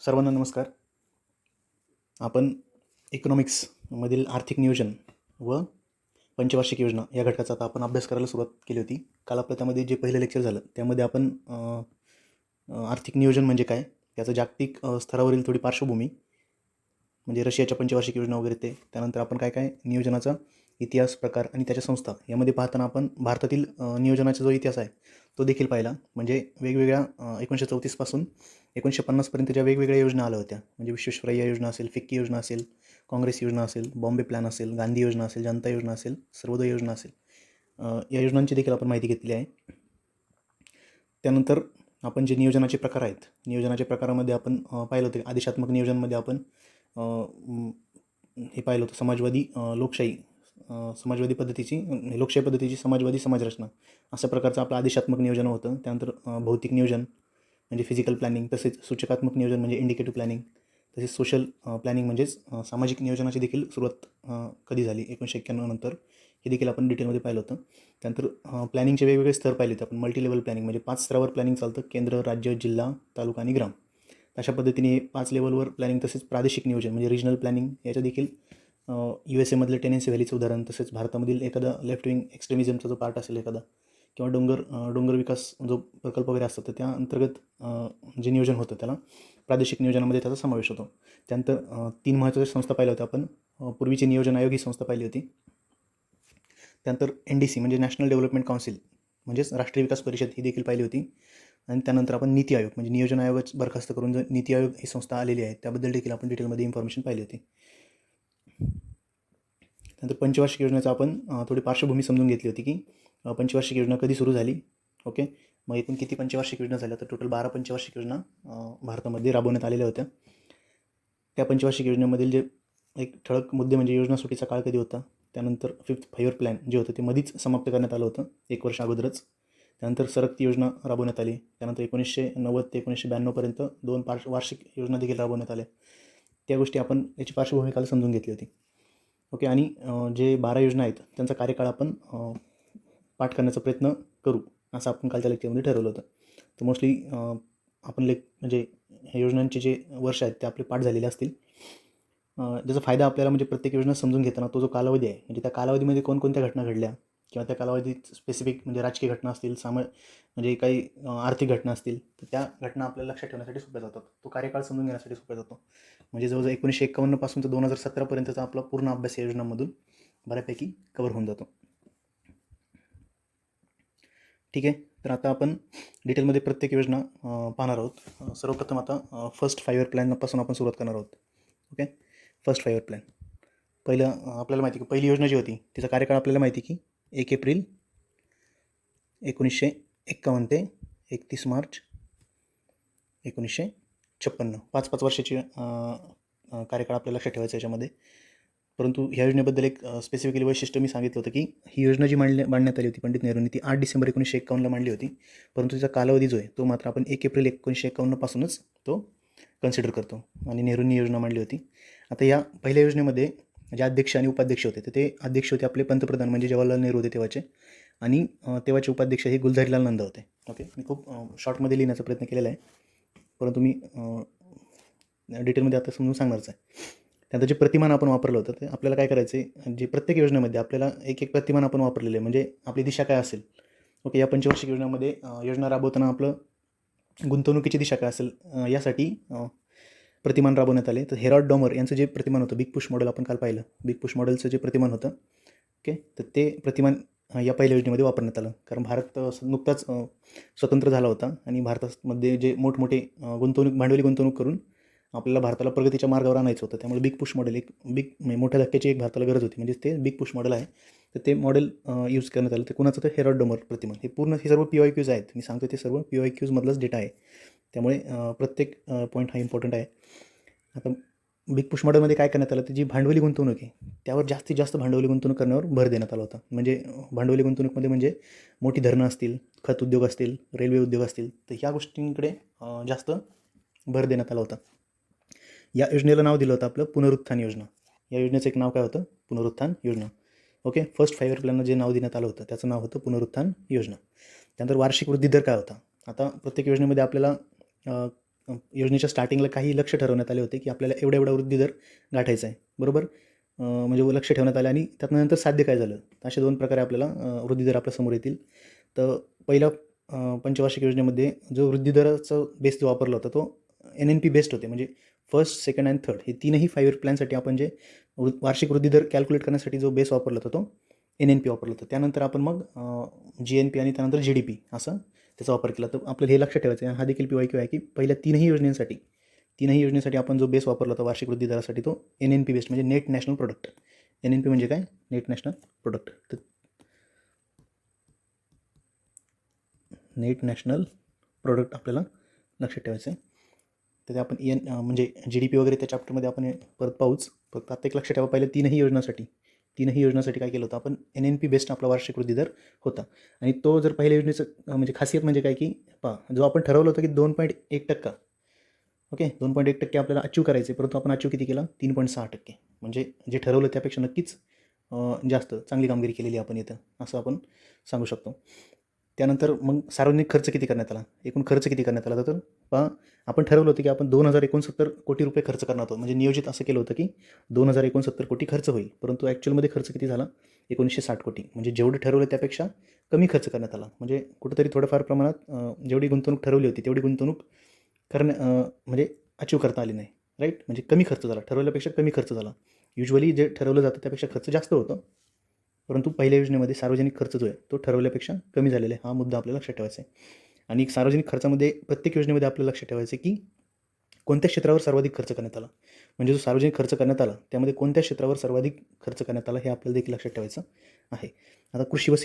सर्वांना नमस्कार. आपण इकॉनॉमिक्समधील आर्थिक नियोजन व पंचवार्षिक योजना या घटकाचा आता आपण अभ्यास करायला सुरुवात केली होती. काल आपलं त्यामध्ये जे पहिलं लेक्चर झालं त्यामध्ये आपण आर्थिक नियोजन म्हणजे काय, त्याचं जागतिक स्तरावरील थोडी पार्श्वभूमी म्हणजे रशियाच्या पंचवार्षिक योजना वगैरे ते, त्यानंतर आपण काय काय नियोजनाचा इतिहास, प्रकार आणि त्याच्या संस्था यामध्ये पाहताना आपण भारतातील नियोजनाचा जो इतिहास आहे तो देखील पाहिला. म्हणजे वेगवेगळ्या 1934 पासून 1950 ज्या वेगवेगळ्या योजना आल्या होत्या, म्हणजे विश्वेश्वरय्या योजना असेल, फिक्की योजना असेल, काँग्रेस योजना असेल, बॉम्बे प्लॅन असेल, गांधी योजना असेल, जनता योजना असेल, सर्वोदय योजना असेल, या योजनांची देखील आपण माहिती घेतली आहे. त्यानंतर आपण जे नियोजनाचे प्रकार आहेत, नियोजनाच्या प्रकारामध्ये आपण पाहिलं होतं आदेशात्मक नियोजनमध्ये आपण हे पाहिलं होतं समाजवादी समाजवादी पद्धतीची लोकशाही पद्धतीची समाजवादी समाजरचना अशा प्रकारचं आपलं आदेशात्मक नियोजन होतं. त्यानंतर भौतिक नियोजन म्हणजे फिजिकल प्लॅनिंग, तसेच सूचकात्मक नियोजन म्हणजे इंडिकेटिव्ह प्लॅनिंग, तसेच सोशल प्लॅनिंग म्हणजेच सामाजिक नियोजनाची देखील सुरुवात कधी झाली 1991 नंतर, हे देखील आपण डिटेलमध्ये पाहिलं होतं. त्यानंतर प्लॅनिंगचे वेगवेगळे स्तर पाहिले होते आपण. मल्टी लेवल प्लॅनिंग म्हणजे 5 स्तरावर प्लॅनिंग चालतं, केंद्र, राज्य, जिल्हा, तालुका आणि ग्राम. अशा पद्धतीने 5 लेवलवर प्लॅनिंग. तसेच प्रादेशिक नियोजन म्हणजे रिजनल प्लॅनिंग, याच्या देखील USA मधलं टेनेन्सी व्हॅलीचं उदाहरण, तसेच भारतामधील एखादा लेफ्ट विंग एक्स्ट्रीमिझमचा जो पार्ट असेल एखादा, किंवा डोंगर विकास जो प्रकल्प वगैरे असतात तर त्या अंतर्गत जे नियोजन होतं त्याला प्रादेशिक नियोजनामध्ये त्याचा समावेश होतो. त्यानंतर 3 महत्त्वाच्या संस्था पाहिल्या होत्या आपण. पूर्वीचे नियोजन आयोग ही संस्था पाहिली होती. त्यानंतर NDC म्हणजे नॅशनल डेव्हलपमेंट काउन्सिल म्हणजेच राष्ट्रीय विकास परिषद ही देखील पाहिली होती. आणि त्यानंतर आपण नीती आयोग म्हणजे नियोजन आयोगच बरखास्त करून जो नीती आयोग ही संस्था आलेली आहे त्याबद्दल देखील आपण डिटेलमध्ये इन्फॉर्मेशन पाहिली होती. त्यानंतर पंचवार्षिक योजनेचा आपण थोडी पार्श्वभूमी समजून घेतली होती की पंचवार्षिक योजना कधी सुरू झाली. ओके, मग एकूण किती पंचवार्षिक योजना झाल्या तर टोटल 12 पंचवार्षिक योजना भारतामध्ये राबवण्यात आलेल्या होत्या. त्या पंचवार्षिक योजनेमधील जे एक ठळक मुद्दे म्हणजे योजना सुटीचा काळ कधी होता, त्यानंतर 5th 5 प्लॅन जे होतं ते मधीच समाप्त करण्यात आलं होतं 1 वर्ष अगोदरच. त्यानंतर सरकती योजना राबवण्यात आली. त्यानंतर 1990 ते 1992पर्यंत 2 वार्षिक योजना देखील राबवण्यात आल्या. त्या गोष्टी आपण याची पार्श्वभूमी काल समजून घेतली होती. ओके, आणि जे 12 योजना आहेत त्यांचा कार्यकाळ आपण पाठ करण्याचा प्रयत्न करू असं आपण कालच्या लेक्चरमध्ये ठरवलं होतं. तर मोस्टली आपण म्हणजे ह्या योजनांचे जे वर्ष आहेत ते आपले पाठ झालेले असतील. त्याचा फायदा आपल्याला म्हणजे प्रत्येक योजना समजून घेताना तो जो कालावधी आहे म्हणजे त्या कालावधीमध्ये कोणकोणत्या घटना घडल्या किंवा त्या कालावधीत स्पेसिफिक म्हणजे राजकीय घटना असतील, म्हणजे काही आर्थिक घटना असतील तर त्या घटना आपल्याला लक्षात ठेवण्यासाठी सोप्या जातात. तो कार्यकाळ समजून घेण्यासाठी सोप्या जातो. म्हणजे जवळजवळ 1951 पासून तर 2017पर्यंतचा आपला पूर्ण अभ्यास या योजनांमधून बऱ्यापैकी कव्हर होऊन जातो. ठीक आहे, तर आता आपण डिटेलमध्ये प्रत्येक योजना पाहणार आहोत. सर्वप्रथम आता फर्स्ट 5 इयर प्लॅनपासून आपण सुरुवात करणार आहोत. Okay, first 5 year plan. पहिलं आपल्याला माहिती की पहिली योजना जी होती तिचा कार्यकाळ आपल्याला माहिती की 1 एप्रिल 1951 ते 31 मार्च 1956. 5 वर्षाची कार्यकाळ आपल्याला लक्षात ठेवायचा याच्यामध्ये. परंतु ह्या योजनेबद्दल एक स्पेसिफिकली वैशिष्ट्य मी सांगितलं होतं की ही योजना जी मांडण्यात आली होती पंडित नेहरूंनी ती 8 डिसेंबर 1951ला मांडली होती. परंतु तिचा कालावधी जो आहे तो मात्र आपण 1 एप्रिल 1951 पासूनच तो कन्सिडर करतो आणि नेहरूंनी योजना मांडली होती. आता या पहिल्या योजनेमध्ये जे अध्यक्ष आणि उपाध्यक्ष होते तर ते अध्यक्ष होते आपले पंतप्रधान म्हणजे जवाहरलाल नेहरू होते तेव्हाचे, आणि तेव्हाचे उपाध्यक्ष हे गुलझारीलाल नंदा होते. ओके, मी खूप शॉर्टमध्ये लिहिण्याचा प्रयत्न केलेला आहे परंतु मी डिटेलमध्ये आता समजून सांगणारच आहे. त्यानंतर जे प्रतिमान आपण वापरलं होतं ते आपल्याला काय करायचं आहे, जे प्रत्येक योजनेमध्ये आपल्याला एक प्रतिमान आपण वापरलेलं आहे म्हणजे आपली दिशा काय असेल. ओके, या पंचवार्षिक योजनेमध्ये योजना राबवताना आपलं गुंतवणुकीची दिशा काय असेल यासाठी प्रतिमान राबवण्यात आले. तर हेरॉड डॉमर यांचं जे प्रतिमान होतं, बिग पुश मॉडेल आपण काल पाहिलं, बिग पुश मॉडेलचं जे प्रतिमान होतं, ओके, तर ते प्रतिमान या पहिल्या योजनेमध्ये वापरण्यात आलं. कारण भारत नुकताच स्वतंत्र झाला होता आणि भारतामध्ये जे मोठमोठे भांडवली गुंतवणूक करून आपल्याला भारताला प्रगतीच्या मार्गावर आणायचं होतं. त्यामुळे बिग पुश मॉडेल एक मोठ्या धक्क्याची एक भारताला गरज होती, म्हणजे ते बिग पुश मॉडेल आहे. तर ते मॉडेल यूज करण्यात आलं. ते कुणाचं तर हेरॉड डॉमर प्रतिमान. हे सर्व PYQs आहेत, मी सांगतो ते सर्व PYQs मधलाच डेटा आहे. त्यामुळे प्रत्येक पॉईंट हा इम्पॉर्टंट आहे. आता बिग पुश मॉडेलमध्ये काय करण्यात आलं तर जी भांडवली गुंतवणूक आहे त्यावर जास्तीत जास्त भांडवली गुंतवणूक करण्यावर भर देण्यात आला होता. म्हणजे भांडवली गुंतवणूकमध्ये म्हणजे मोठी धरणं असतील, खत उद्योग असतील, रेल्वे उद्योग असतील, तर ह्या गोष्टींकडे जास्त भर देण्यात आला होता. या योजनेला नाव दिलं होतं आपलं पुनरुत्थान योजना. या योजनेचं एक नाव काय होतं, पुनरुत्थान योजना. ओके, फर्स्ट 5 इयर प्लॅनला जे नाव देण्यात आलं होतं त्याचं नाव होतं पुनरुत्थान योजना. त्यानंतर वार्षिक वृद्धी दर काय होता. आता प्रत्येक योजनेमध्ये आपल्याला योजनेच्या स्टार्टिंगला काही लक्ष ठरवण्यात आले होते की आपल्याला एवढा एवढा वृद्धी दर गाठायचा आहे, बरोबर. म्हणजे लक्ष ठेवण्यात आले आणि त्यानंतर साध्य काय झालं, अशा 2 प्रकारे आपल्याला वृद्धी दर आपल्यासमोर येतील. तर पहिल्या पंचवार्षिक योजनेमध्ये जो वृद्धी दराचा बेस जो वापरला होता तो NNP बेस्ड होते. म्हणजे फर्स्ट, सेकंड आणि थर्ड हे तीनही 5 इयर प्लॅनसाठी आपण जे वार्षिक वृद्धी दर कॅल्क्युलेट करण्यासाठी जो बेस वापरला होता तो NNP वापरला होता. त्यानंतर आपण मग GNP आणि त्यानंतर GDP असं त्याचा वापर केला. तर आपल्याला हे लक्षात ठेवायचं आहे, हा देखील PYQ आहे की पहिल्या तीनही योजनेसाठी आपण जो बेस वापरला होता वार्षिक वृद्धी दरासाठी तो NNP बेस्ड म्हणजे नेट नॅशनल प्रोडक्ट. NNP म्हणजे काय, नेट नॅशनल प्रोडक्ट. तर नेट नॅशनल प्रोडक्ट आपल्याला लक्षात ठेवायचं आहे. तर ते आपण म्हणजे GDP वगैरे त्या चॅप्टरमध्ये आपण परत पाहूच. फक्त आता एक लक्षात ठेवा, पहिल्या तीनही योजनासाठी काय केलं होतं आपण, NNP बेस्ड आपला वार्षिक वृद्धी दर होता. आणि तो जर पहिल्या योजनेचं म्हणजे खासियत म्हणजे काय की जो आपण ठरवलं होतं की 2.1%, ओके, 2.1% आपल्याला अचीव करायचे, परंतु आपण अचीव किती केला, 3.6%. म्हणजे जे ठरवलं त्यापेक्षा नक्कीच जास्त चांगली कामगिरी केलेली आपण इथं, असं आपण सांगू शकतो. त्यानंतर मग सार्वजनिक खर्च किती करण्यात आला, एकूण खर्च किती करण्यात आला, तर आपण ठरवलं होतं की आपण 2069 कोटी रुपये खर्च करणार आहोत. म्हणजे नियोजित असं केलं होतं की 2069 कोटी खर्च होईल, परंतु ॲक्च्युअलमध्ये खर्च किती झाला, 1960 कोटी. म्हणजे जेवढं ठरवलं त्यापेक्षा कमी खर्च करण्यात आला. म्हणजे कुठंतरी थोडंफार प्रमाणात जेवढी गुंतवणूक ठरवली होती तेवढी गुंतवणूक म्हणजे अचीव करता आली नाही, राईट. म्हणजे कमी खर्च झाला, ठरवल्यापेक्षा कमी खर्च झाला. युजली जे ठरवलं जातं त्यापेक्षा खर्च जास्त होतं, परंतु पहिल्या योजनेमध्ये सार्वजनिक खर्च जो आहे तो ठरवल्यापेक्षा कमी झालेला आहे. हा मुद्दा आपल्याला लक्षात ठेवायचा आहे. आणि सार्वजनिक खर्चामध्ये प्रत्येक योजनेमध्ये आपल्याला लक्षात ठेवायचं आहे की कोणत्या क्षेत्रावर सर्वाधिक खर्च करण्यात आला. म्हणजे जो सार्वजनिक खर्च करण्यात आला त्यामध्ये कोणत्या क्षेत्रावर सर्वाधिक खर्च करण्यात आला हे आपल्याला देखील लक्षात ठेवायचं आहे. आता कृषी व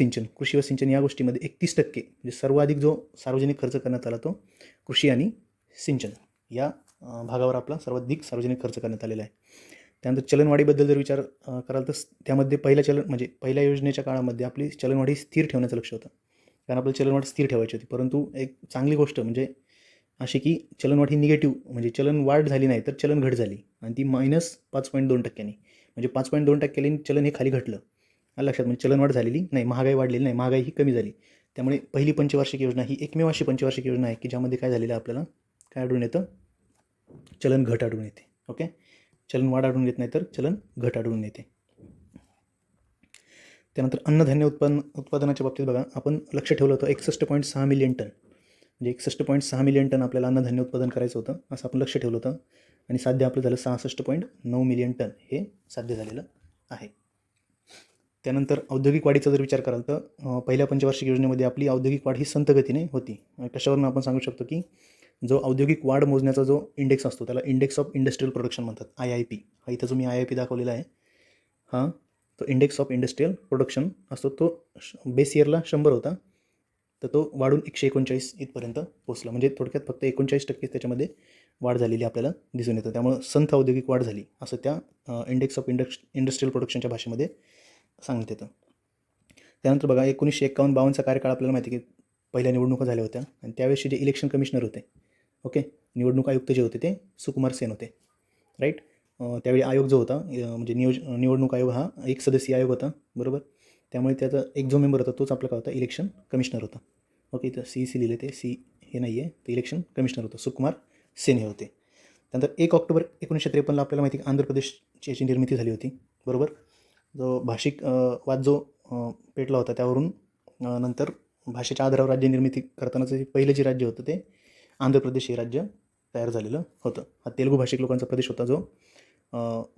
सिंचन या गोष्टीमध्ये 31% म्हणजे सर्वाधिक जो सार्वजनिक खर्च करण्यात आला तो कृषी आणि सिंचन या भागावर आपला सर्वाधिक सार्वजनिक खर्च करण्यात आलेला आहे. त्यानंतर चलनवाढीबद्दल जर विचार कराल तर त्यामध्ये पहिल्या योजनेच्या काळामध्ये आपली चलनवाढी स्थिर ठेवण्याचं लक्ष होतं, कारण आपल्याला चलनवाढ स्थिर ठेवायची होती. परंतु एक चांगली गोष्ट म्हणजे अशी की चलनवाढ ही निगेटिव्ह म्हणजे चलनवाढ झाली नाही तर चलन घट झाली आणि ती -5.2%. म्हणजे 5.2% चलन हे खाली घटलं. लक्षात, म्हणजे चलनवाढ झालेली नाही, महागाई वाढलेली नाही, महागाई ही कमी झाली. त्यामुळे पहिली पंचवार्षिक योजना ही एकमेव अशी पंचवार्षिक योजना आहे की ज्यामध्ये काय झालेलं आपल्याला काय आढळून येतं, चलन घट आढळून येते. ओके, चलन वाढ आढळून येत नाही तर चलन घट आढळून येते. त्यानंतर अन्नधान्य उत्पादनाच्या बाबतीत बघा, आपण लक्ष ठेवलं होतं 61.6 मिलियन टन. म्हणजे 61.6 मिलियन टन आपल्याला अन्नधान्य उत्पादन करायचं होतं असं आपण लक्ष ठेवलं होतं. आणि साध्य आपलं झालं 66.9 मिलियन टन हे साध्य झालेलं आहे. त्यानंतर औद्योगिक वाढीचा जर विचार कराल तर पहिल्या पंचवार्षिक योजनेमध्ये आपली औद्योगिक वाढ ही संथ गतीने होती. कशावरून आपण सांगू शकतो की जो औद्योगिक वाढ मोजण्याचा जो इंडेक्स असतो त्याला इंडेक्स ऑफ इंडस्ट्रियल प्रोडक्शन म्हणतात, IIP. हा इथं जो मी IIP दाखवलेला आहे हा तो इंडेक्स ऑफ इंडस्ट्रियल प्रोडक्शन असतो. तो बेस इयरला 100 होता, तर तो वाढून 139 इथपर्यंत पोहोचला. म्हणजे थोडक्यात फक्त 39% त्याच्यामध्ये वाढ झालेली आपल्याला दिसून येतं. त्यामुळं संथ औद्योगिक वाढ झाली असं त्या इंडेक्स ऑफ इंडस्ट्रियल प्रोडक्शनच्या भाषेमध्ये सांगण्यात येतं. त्यानंतर बघा 1951-52चा कार्यकाळ आपल्याला माहिती आहे की पहिल्या निवडणुका झाल्या होत्या आणि त्यावेळेसचे जे इलेक्शन कमिशनर होते, ओके, निवडणूक आयुक्त जे होते ते सुकुमार सेन होते, राईट. त्यावेळी आयोग जो होता म्हणजे निवडणूक आयोग हा एक सदस्यीय आयोग होता, बरोबर. त्यामुळे त्याचा एक जो मेंबर होता तोच आपला काय होता, इलेक्शन कमिशनर होता. ओके, तर CC लिहिले, ते C हे नाही आहे, ते इलेक्शन कमिशनर होतं, सुकुमार सेन हे होते. त्यानंतर 1 ऑक्टोबर 1953 आपल्याला माहिती आहे की आंध्र प्रदेशची याची निर्मिती झाली होती, बरोबर. जो भाषिक वाद जो पेटला होता त्यावरून नंतर भाषेच्या आधारावर राज्य निर्मिती करतानाचं जे पहिलं जे राज्य होतं ते आंध्र प्रदेश हे राज्य तयार झालेलं होतं. हा तेलुगू भाषिक लोकांचा प्रदेश होता जो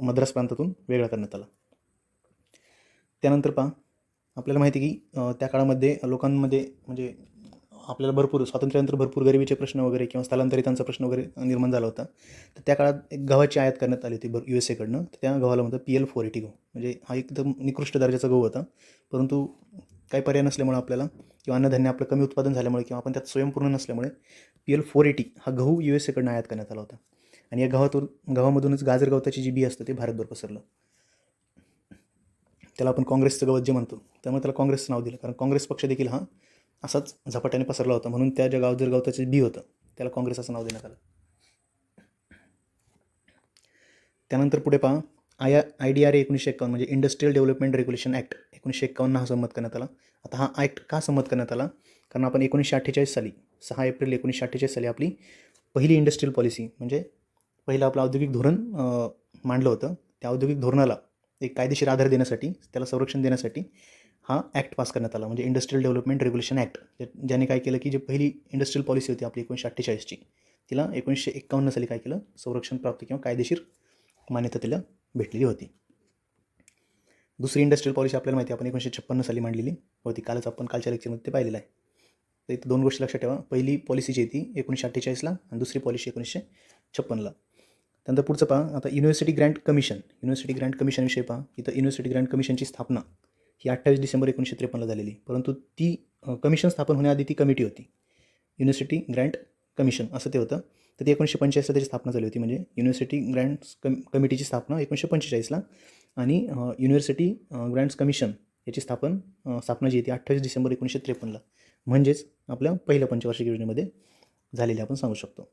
मद्रास प्रांतातून वेगळा करण्यात आला. त्यानंतर आपल्याला माहिती आहे की त्या काळामध्ये लोकांमध्ये म्हणजे आपल्याला भरपूर स्वातंत्र्यानंतर भरपूर गरिबीचे प्रश्न वगैरे किंवा स्थलांतरितांचा प्रश्न वगैरे निर्माण झाला होता. तर त्या काळात एक गव्हाची आयात करण्यात आली होती USAकडनं. तर त्या गव्हाला म्हणतात PL480 गहू. म्हणजे हा एकदम निकृष्ट दर्जाचा गहू होता, परंतु काही पर्याय नसल्यामुळे आपल्याला किंवा अन्नधान्य आपलं कमी उत्पादन झाल्यामुळे किंवा आपण त्यात स्वयंपूर्ण नसल्यामुळे PL480 हा गहू USAकडनं आयात करण्यात आला होता. आणि या गव्हामधूनच गाजर गवताची जी बी असतं ते भारतभर पसरलं. त्याला आपण काँग्रेसचं गवत जे म्हणतो, त्यामुळे त्याला काँग्रेसचं नाव दिलं, कारण काँग्रेस पक्ष देखील हा असाच झपाट्याने पसरला होता, म्हणून त्या ज्या गाजर गवताचे बी होतं त्याला काँग्रेस असं नाव देण्यात आलं. त्यानंतर पुढे IDRA 1951 म्हणजे इंडस्ट्रियल डेव्हलपमेंट रेग्युलेशन ॲक्ट 1951 हा संमत करण्यात आला. आता हा ॲक्ट का संमत करण्यात आला, कारण आपण 1948 साली 6 एप्रिल 1948 साली आपली पहिली इंडस्ट्रियल पॉलिसी म्हणजे पहिलं आपलं औद्योगिक धोरण मांडलं होतं. त्या औद्योगिक धोरणाला एक कायदेशीर आधार देण्यासाठी, त्याला संरक्षण देण्यासाठी हा ॲक्ट पास करण्यात आला, म्हणजे इंडस्ट्रियल डेव्हलपमेंट रेग्युलेशन ॲक्ट. ज्याने काय केलं की जे पहिली इंडस्ट्रियल पॉलिसी होती आपली 1948ची, तिला 1951 साली काय केलं, संरक्षण प्राप्त किंवा कायदेशीर मान्यता तिला भेटलेली होती. दुसरी इंडस्ट्रियल पॉलिसी आपल्याला माहिती आहे, आपण 1956 साली मांडलेली होती. कालच आपण कालच्या लेक्चरमध्ये ते पाहिलेलं आहे. तर इथं 2 गोष्टी लक्षात ठेवा. पहिली पॉलिसी जी आहे ती 1948ला आणि दुसरी पॉलिसी 1956ला. त्यानंतर पुढचं पहा, आता university grant commission. University grant कमिशनविषयी पहा. इथं युनिव्हर्सिटी ग्रँट कमिशनची स्थापना ही 28 डिसेंबर 1953ला झालेली, परंतु ती कमिशन स्थापन होण्याआधी ती कमिटी होती, युनिव्हर्सिटी ग्रँट कमिशन असं ते होतं. तर ती 1945ला त्याची स्थापना झाली होती, म्हणजे युनिव्हर्सिटी ग्रँट्स कमिटीची स्थापना 1945ला आणि युनिव्हर्सिटी ग्रँट्स कमिशन याची स्थापना जी आहे ती 28 डिसेंबर 1953ला, म्हणजेच आपल्या पहिल्या पंचवार्षिक योजनेमध्ये झालेली आपण सांगू शकतो.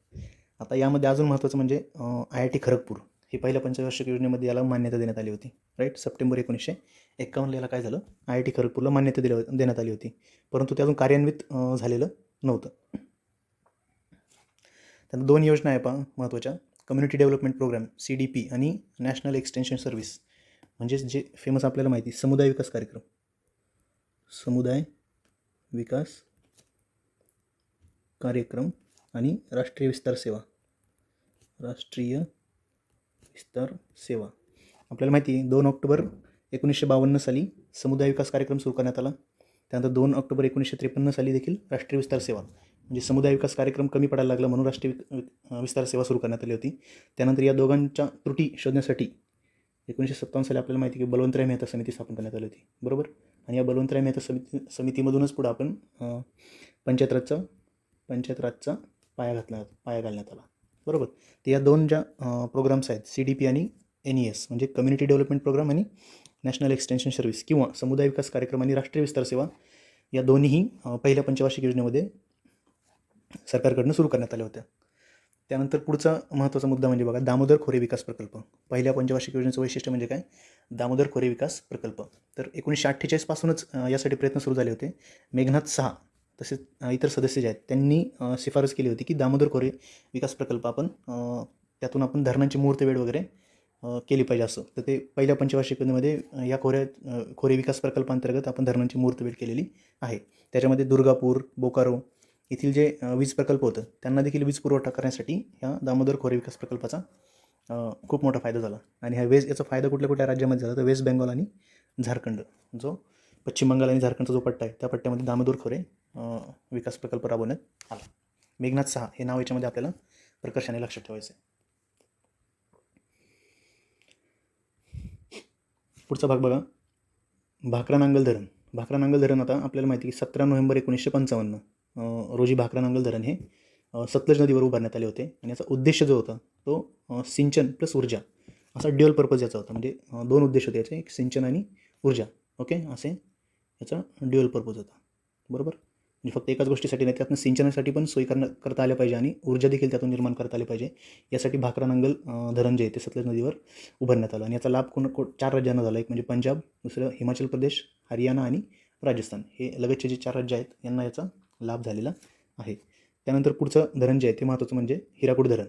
आता यामध्ये अजून महत्त्वाचं म्हणजे IIT खरगपूर ही पहिल्या पंचवार्षिक योजनेमध्ये याला मान्यता देण्यात आली होती. राईट, सप्टेंबर 1951 याला काय झालं, IIT खरगपूरला मान्यता देण्यात आली होती, परंतु ते अजून कार्यान्वित झालेलं नव्हतं. त्यानंतर 2 योजना आहे पहा महत्त्वाच्या, कम्युनिटी डेव्हलपमेंट प्रोग्राम CDP आणि नॅशनल एक्सटेन्शन सर्व्हिस, म्हणजेच जे फेमस आपल्याला माहिती आहे समुदाय विकास कार्यक्रम. समुदाय विकास कार्यक्रम आणि राष्ट्रीय विस्तार सेवा. राष्ट्रीय विस्तार सेवा आपल्याला माहिती आहे 2 ऑक्टोबर 1952 साली समुदाय विकास कार्यक्रम सुरू करण्यात आला. त्यानंतर 2 ऑक्टोबर 1953 साली देखील राष्ट्रीय विस्तार सेवा, म्हणजे समुदाय विकास कार्यक्रम कमी पडायला लागला म्हणून राष्ट्रीय विस्तार सेवा सुरू करण्यात आली होती. त्यानंतर या दोघांच्या त्रुटी शोधण्यासाठी 1957 साली आपल्याला माहिती आहे की बलवंतराय मेहता समिती स्थापन करण्यात आली होती, बरोबर. आणि या बलवंतराय मेहता समितीमधूनच पुढं आपण पंचायत राजचा पाया घालण्यात आला, बरोबर. तर या 2 ज्या प्रोग्राम्स आहेत CDP आणि NES, म्हणजे कम्युनिटी डेव्हलपमेंट प्रोग्राम आणि नॅशनल एक्सटेन्शन सर्व्हिस किंवा समुदाय विकास कार्यक्रम आणि राष्ट्रीय विस्तार सेवा, या दोन्हीही पहिल्या पंचवार्षिक योजनेमध्ये सरकारकडून सुरू करण्यात आल्या होत्या. त्यानंतर पुढचा महत्त्वाचा मुद्दा म्हणजे बघा, दामोदर खोरे विकास प्रकल्प. पहिल्या पंचवार्षिक योजनेचं वैशिष्ट्य म्हणजे काय, दामोदर खोरे विकास प्रकल्प. तर 1948 पासूनच यासाठी प्रयत्न सुरू झाले होते. मेघनाथ सहा तसेच इतर सदस्य जे आहेत त्यांनी शिफारस केली होती की दामोदर खोरे विकास प्रकल्प आपण त्यातून आपण धरणांची मुहूर्तवेढ वगैरे केली पाहिजे असं. तर ते पहिल्या पंचवार्षिक योजनेमध्ये या खोरे विकास प्रकल्पांतर्गत आपण धरणांची मुहूर्तवेढ केलेली आहे. त्याच्यामध्ये दुर्गापूर, बोकारो येथील जे वीज प्रकल्प होतं त्यांना देखील वीज पुरवठा करण्यासाठी ह्या दामोदर खोरे विकास प्रकल्पाचा खूप मोठा फायदा झाला. आणि याचा फायदा कुठल्या राज्यामध्ये झाला तर वेस्ट बेंगॉल आणि झारखंड, जो पश्चिम बंगाल आणि झारखंडचा जो पट्टा आहे त्या पट्ट्यामध्ये दामोदर खोरे विकास प्रकल्प राबवण्यात आला. मेघनाथ सहा हे नाव याच्यामध्ये आपल्याला प्रकर्षाने लक्षात ठेवायचं आहे. पुढचा भाग बघा, भाकरा-नांगल धरण. भाकरा-नांगल धरण आता आपल्याला माहिती आहे की 17 नोव्हेंबर 1955 रोजी भाकरा-नांगल धरण हे सतलज नदीवर उभारण्यात आले होते. आणि याचा उद्देश जो होता तो सिंचन प्लस ऊर्जा असा ड्युअल पर्पज याचा होता, म्हणजे 2 उद्देश होते याचे, एक सिंचन आणि ऊर्जा. ओके, असे याचा ड्युअल पर्पज होता, बरोबर. म्हणजे फक्त एकाच गोष्टीसाठी नाही, त्यातून सिंचनासाठी पण सोयी करता आल्या पाहिजे आणि ऊर्जा देखील त्यातून निर्माण करता आली पाहिजे, यासाठी भाकरा-नांगल धरण जे आहे ते सतलज नदीवर उभारण्यात आलं. आणि याचा लाभ 4 राज्यांना झाला. एक म्हणजे पंजाब, दुसरं हिमाचल प्रदेश, हरियाणा आणि राजस्थान, हे लगतचे जे 4 राज्य आहेत यांना याचा लाभ झालेला आहे. त्यानंतर पुढचं धरण जे आहे ते महत्त्वाचं म्हणजे हिराकूड धरण.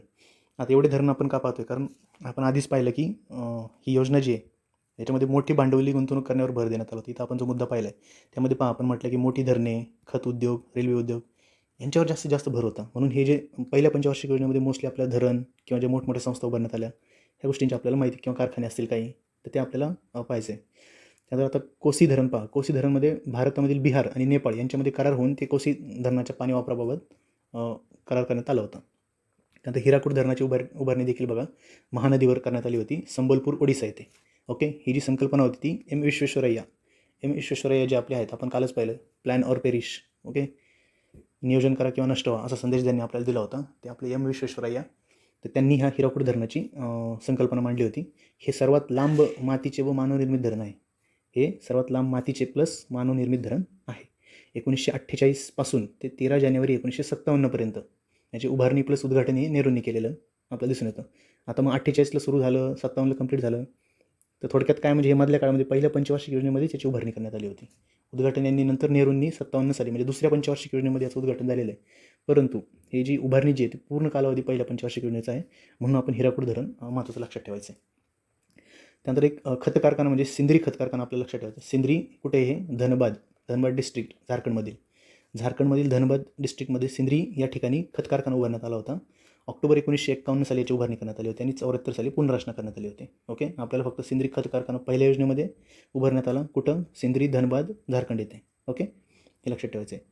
आता एवढे धरण आपण का पाहतोय, कारण आपण आधीच पाहिलं की ही योजना जी आहे याच्यामध्ये मोठी भांडवली गुंतवणूक करण्यावर भर देण्यात आला होता. इथं आपण जो मुद्दा पाहिला आहे त्यामध्ये आपण म्हटलं की मोठी धरणे, खत उद्योग, रेल्वे उद्योग यांच्यावर जास्तीत जास्त भर होता. म्हणून हे जे पहिल्या पंचवार्षिक योजनेमध्ये मोस्टली आपल्या धरण किंवा जे मोठमोठ्या संस्था उभारण्यात आल्या ह्या गोष्टींची आपल्याला माहिती, किंवा कारखाने असतील काही, तर ते आपल्याला पाहायचं आहे. त्यानंतर आता कोसी धरण पहा. कोसी धरणमध्ये भारतामधील बिहार आणि नेपाळ यांच्यामध्ये करार होऊन ते कोसी धरणाच्या पाणी वापराबाबत करार करण्यात आला होता. त्यानंतर हिराकूड धरणाची उभारणी देखील बघा महानदीवर करण्यात आली होती, संबलपूर ओडिसा येथे. ओके, ही जी संकल्पना होती ती एम विश्वेश्वरय्या जे आपले आहेत आपण कालच पाहिलं, प्लॅन ऑर पेरिश. ओके, नियोजन करा किंवा नष्ट व्हा असा संदेश त्यांनी आपल्याला दिला होता, ते आपले एम विश्वेश्वरय्या. तर त्यांनी ह्या हिराकूड धरणाची संकल्पना मांडली होती. हे सर्वात लांब मातीचे व मानवनिर्मित धरण आहे. हे सर्वात लांब मातीचे प्लस मानवनिर्मित धरण आहे. 1948 पासून ते 13 जानेवारी 1957 पर्यंत याची उभारणी प्लस उद्घाटन हे नेहरूंनी केलेलं आपल्याला दिसून येतं. आता मग 48ला सुरू झालं, 57ला कंप्लीट झालं. तर थोडक्यात काय म्हणजे हे मधल्या काळामध्ये पहिल्या पंचवार्षिक योजनेमध्ये त्याची उभारणी करण्यात आली होती. उद्घाटन यांनी नंतर नेहरूंनी 57 साली म्हणजे दुसऱ्या पंचवार्षिक योजनेमध्ये याचं उद्घाटन झालेलं आहे. परंतु हे जी उभारणी जी आहे ती पूर्ण कालावधी पहिल्या पंचवार्षिक योजनेचा आहे, म्हणून आपण हिराकूड धरण महत्त्वाचं लक्षात ठेवायचं आहे. त्यानंतर एक खत कारखाना म्हणजे सिंद्री खत कारखाना आपल्याला लक्षात ठेवायचा. सिंद्री कुठे आहे? धनबाद डिस्ट्रिक्ट झारखंडमधील धनबाद डिस्ट्रिक्टमध्ये सिंद्री या ठिकाणी खत कारखाना उभारण्यात आला होता. ऑक्टोबर 1951 साली याची उभारणी करण्यात आली होती आणि 74 साली पुनर्रचना करण्यात आली होती. ओके, आपल्याला फक्त सिंद्री खत कारखाना पहिल्या योजनेमध्ये उभारण्यात आला. कुठं? सिंद्री धनबाद झारखंड येथे. ओके, हे लक्षात ठेवायचं आहे.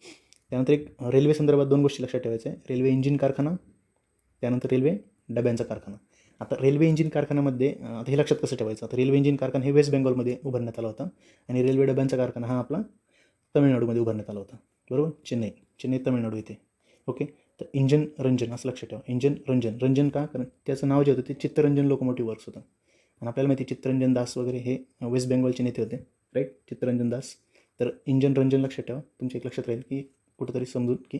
त्यानंतर एक रेल्वे संदर्भात 2 गोष्टी लक्षात ठेवायच्या आहे. रेल्वे इंजिन कारखाना, त्यानंतर रेल्वे डब्यांचा कारखाना. आता रेल्वे इंजिन कारखान्यामध्ये आता हे लक्षात कसं ठेवायचं? आता रेल्वे इंजिन कारखाना हे वेस्ट बेंगॉलमध्ये उभारण्यात आला होता आणि रेल्वे डब्यांचा कारखाना हा आपला तमिळनाडूमध्ये उभारण्यात आला होता. बरोबर? चेन्नई तमिळनाडू येथे. ओके, तर इंजन रंजन असं लक्षात ठेवा. इंजन रंजन का? कारण त्याचं नाव जे होतं ते चित्तरंजन लोकोमोटिव्ह वर्क्स होतं आणि आपल्याला माहिती चित्तरंजन दास वगैरे हे वेस्ट बेंगॉलचे नेते होते, राईट? चित्तरंजन दास. तर इंजन रंजन लक्षात ठेवा. तुमच्या एक लक्षात राहील की कुठंतरी समजून की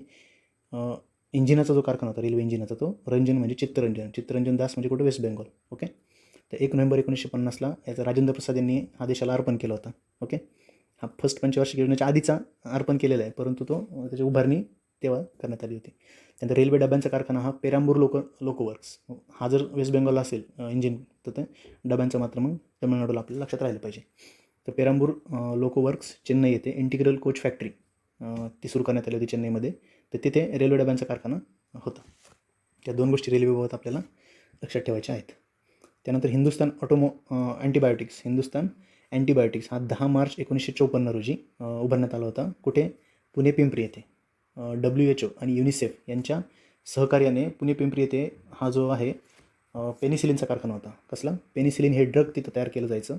इंजिनाचा जो कारखाना होता रेल्वे इंजिनाचा तो रंजन म्हणजे चित्तरंजन दास म्हणजे कुठं? Waste Bengal. ओके, तर 1 नोव्हेंबर 1950ला याचा राजेंद्र प्रसाद यांनी हा देशाला अर्पण केला होता. ओके, हा फर्स्ट पंचवार्षिक योजनेच्या आधीचा अर्पण केलेला आहे, परंतु तो त्याची उभारणी तेव्हा करण्यात आली होती. त्यानंतर रेल्वे डब्यांचा कारखाना हा पेरांबूर लोको वर्क्स. हा जर वेस्ट बेंगॉलला असेल इंजिन, तर ते डब्यांचा मात्र मग तमिळनाडूला आपल्याला लक्षात राहिलं पाहिजे. तर पेरांबूर लोको वर्क्स चेन्नई येथे इंटिग्रल कोच फॅक्टरी ती सुरू करण्यात आली होती चेन्नईमध्ये. तर तिथे रेल्वे डब्यांचा कारखाना होता. त्या 2 गोष्टी रेल्वेबाबत आपल्याला लक्षात ठेवायच्या आहेत. त्यानंतर हिंदुस्तान अँटीबायोटिक्स हा 10 मार्च 1954 रोजी उभारण्यात आला होता. कुठे? पुणे पिंपरी येथे. WHO आणि युनिसेफ यांच्या सहकार्याने पुणे पिंपरी येथे हा जो आहे पेनिसिलिनचा कारखाना होता. कसला? पेनिसिलिन हे ड्रग तिथं तयार केलं जायचं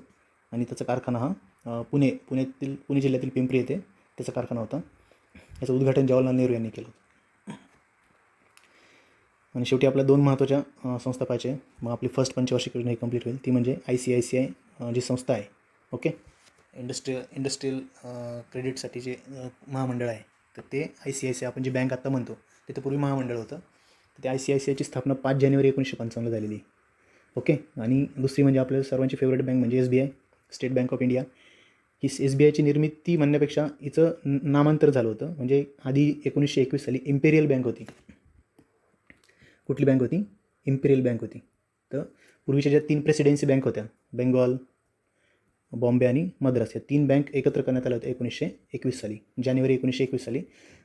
आणि त्याचा कारखाना हा पुणे जिल्ह्यातील पिंपरी येथे त्याचा कारखाना होता. याचं उद्घाटन जवाहरलाल नेहरू यांनी केलं. आणि शेवटी आपल्या 2 महत्त्वाच्या संस्था पाहिजे, मग आपली फर्स्ट पंचवार्षिक योजना ही कंप्लीट होईल. ती म्हणजे ICICI जी संस्था आहे. ओके, इंडस्ट्रियल क्रेडिटसाठी जे महामंडळ आहे, तर ते ICICI आपण जी बँक आत्ता म्हणतो तिथं पूर्वी महामंडळ होतं. तर त्या ICICIची स्थापना 5 जानेवारी 1955ला झालेली. ओके, आणि दुसरी म्हणजे आपल्या सर्वांची फेवरेट बँक म्हणजे SBI, state bank of India. ही SBIची निर्मिती म्हणण्यापेक्षा हिचं नामांतर झालं होतं. म्हणजे आधी 1921 साली इम्पेरियल बँक होती. कुठली बँक होती? इम्पेरियल बँक होती. तर पूर्वीच्या ज्या 3 प्रेसिडेन्सी बँक होत्या, बेंगॉल, बॉम्बे आणि मद्रास, या 3 बँक एकत्र करण्यात आल्या होत्या 1921 साली, जानेवारी 1921 साली.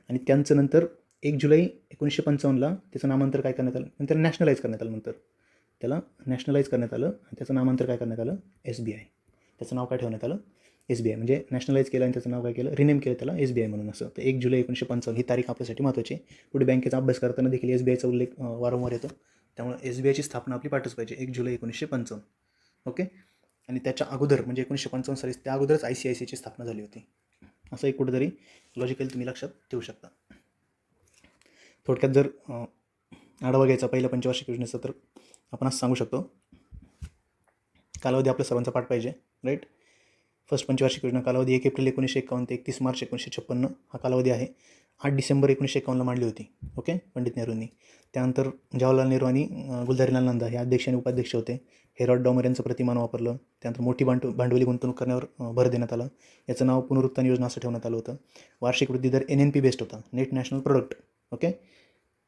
आणि त्यांचं नंतर 1 जुलै 1955ला त्याचं नामांतर काय करण्यात आलं? नंतर नॅशनलाइज करण्यात आलं. त्याला नॅशनलाइज करण्यात आलं आणि त्याचं नामांतर काय करण्यात आलं? SBI. त्याचं नाव काय ठेवण्यात आलं? SBI. म्हणजे नॅशनलाइज केलं आणि त्याचं नाव काय केलं? रिनेम केलं त्याला SBI म्हणून असं. तर 1 जुलै 1955 ही तारीख आपल्यासाठी महत्त्वाची आहे. पुढे बँकेचा अभ्यास करताना देखील SBIचा उल्लेख वारंवार येतो. त्यामुळे SBIची स्थापना आपली पाठच पाहिजे 1 जुलै 1955. ओके, आणि त्याच्या अगोदर म्हणजे 1955 साली त्या अगोदरच ICICIची स्थापना झाली होती. असं एक कुठेतरी लॉजिकली तुम्ही लक्षात ठेवू शकता. थोडक्यात जर आढावा घ्यायचा पहिल्या पंचवार्षिक योजनेचा, तर आपण असं सांगू शकतो, कालावधी आपल्या सर्वांचा पाठ पाहिजे, राईट? फर्स्ट पंचवार्षिक योजना कालावधी 1 एप्रिल 1951 ते 31 मार्च 1956 हा कालावधी आहे. 8 डिसेंबर 1951ला मांडली होती. ओके, पंडित नेहरूंनी. त्यानंतर जवाहरलाल नेहरू आणि गुलझारीलाल नंदा हे अध्यक्ष आणि उपाध्यक्ष होते. हेरॉड डॉमर यांचं प्रतिमान वापरलं. त्यानंतर मोठी भांडवली गुंतवणूक करण्यावर भर देण्यात आला. याचं नाव पुनरुत्थान योजना असं ठेवण्यात आलं होतं. वार्षिक वृद्धी दर NNP बेस्ड होता, नेट नॅशनल प्रोडक्ट. ओके,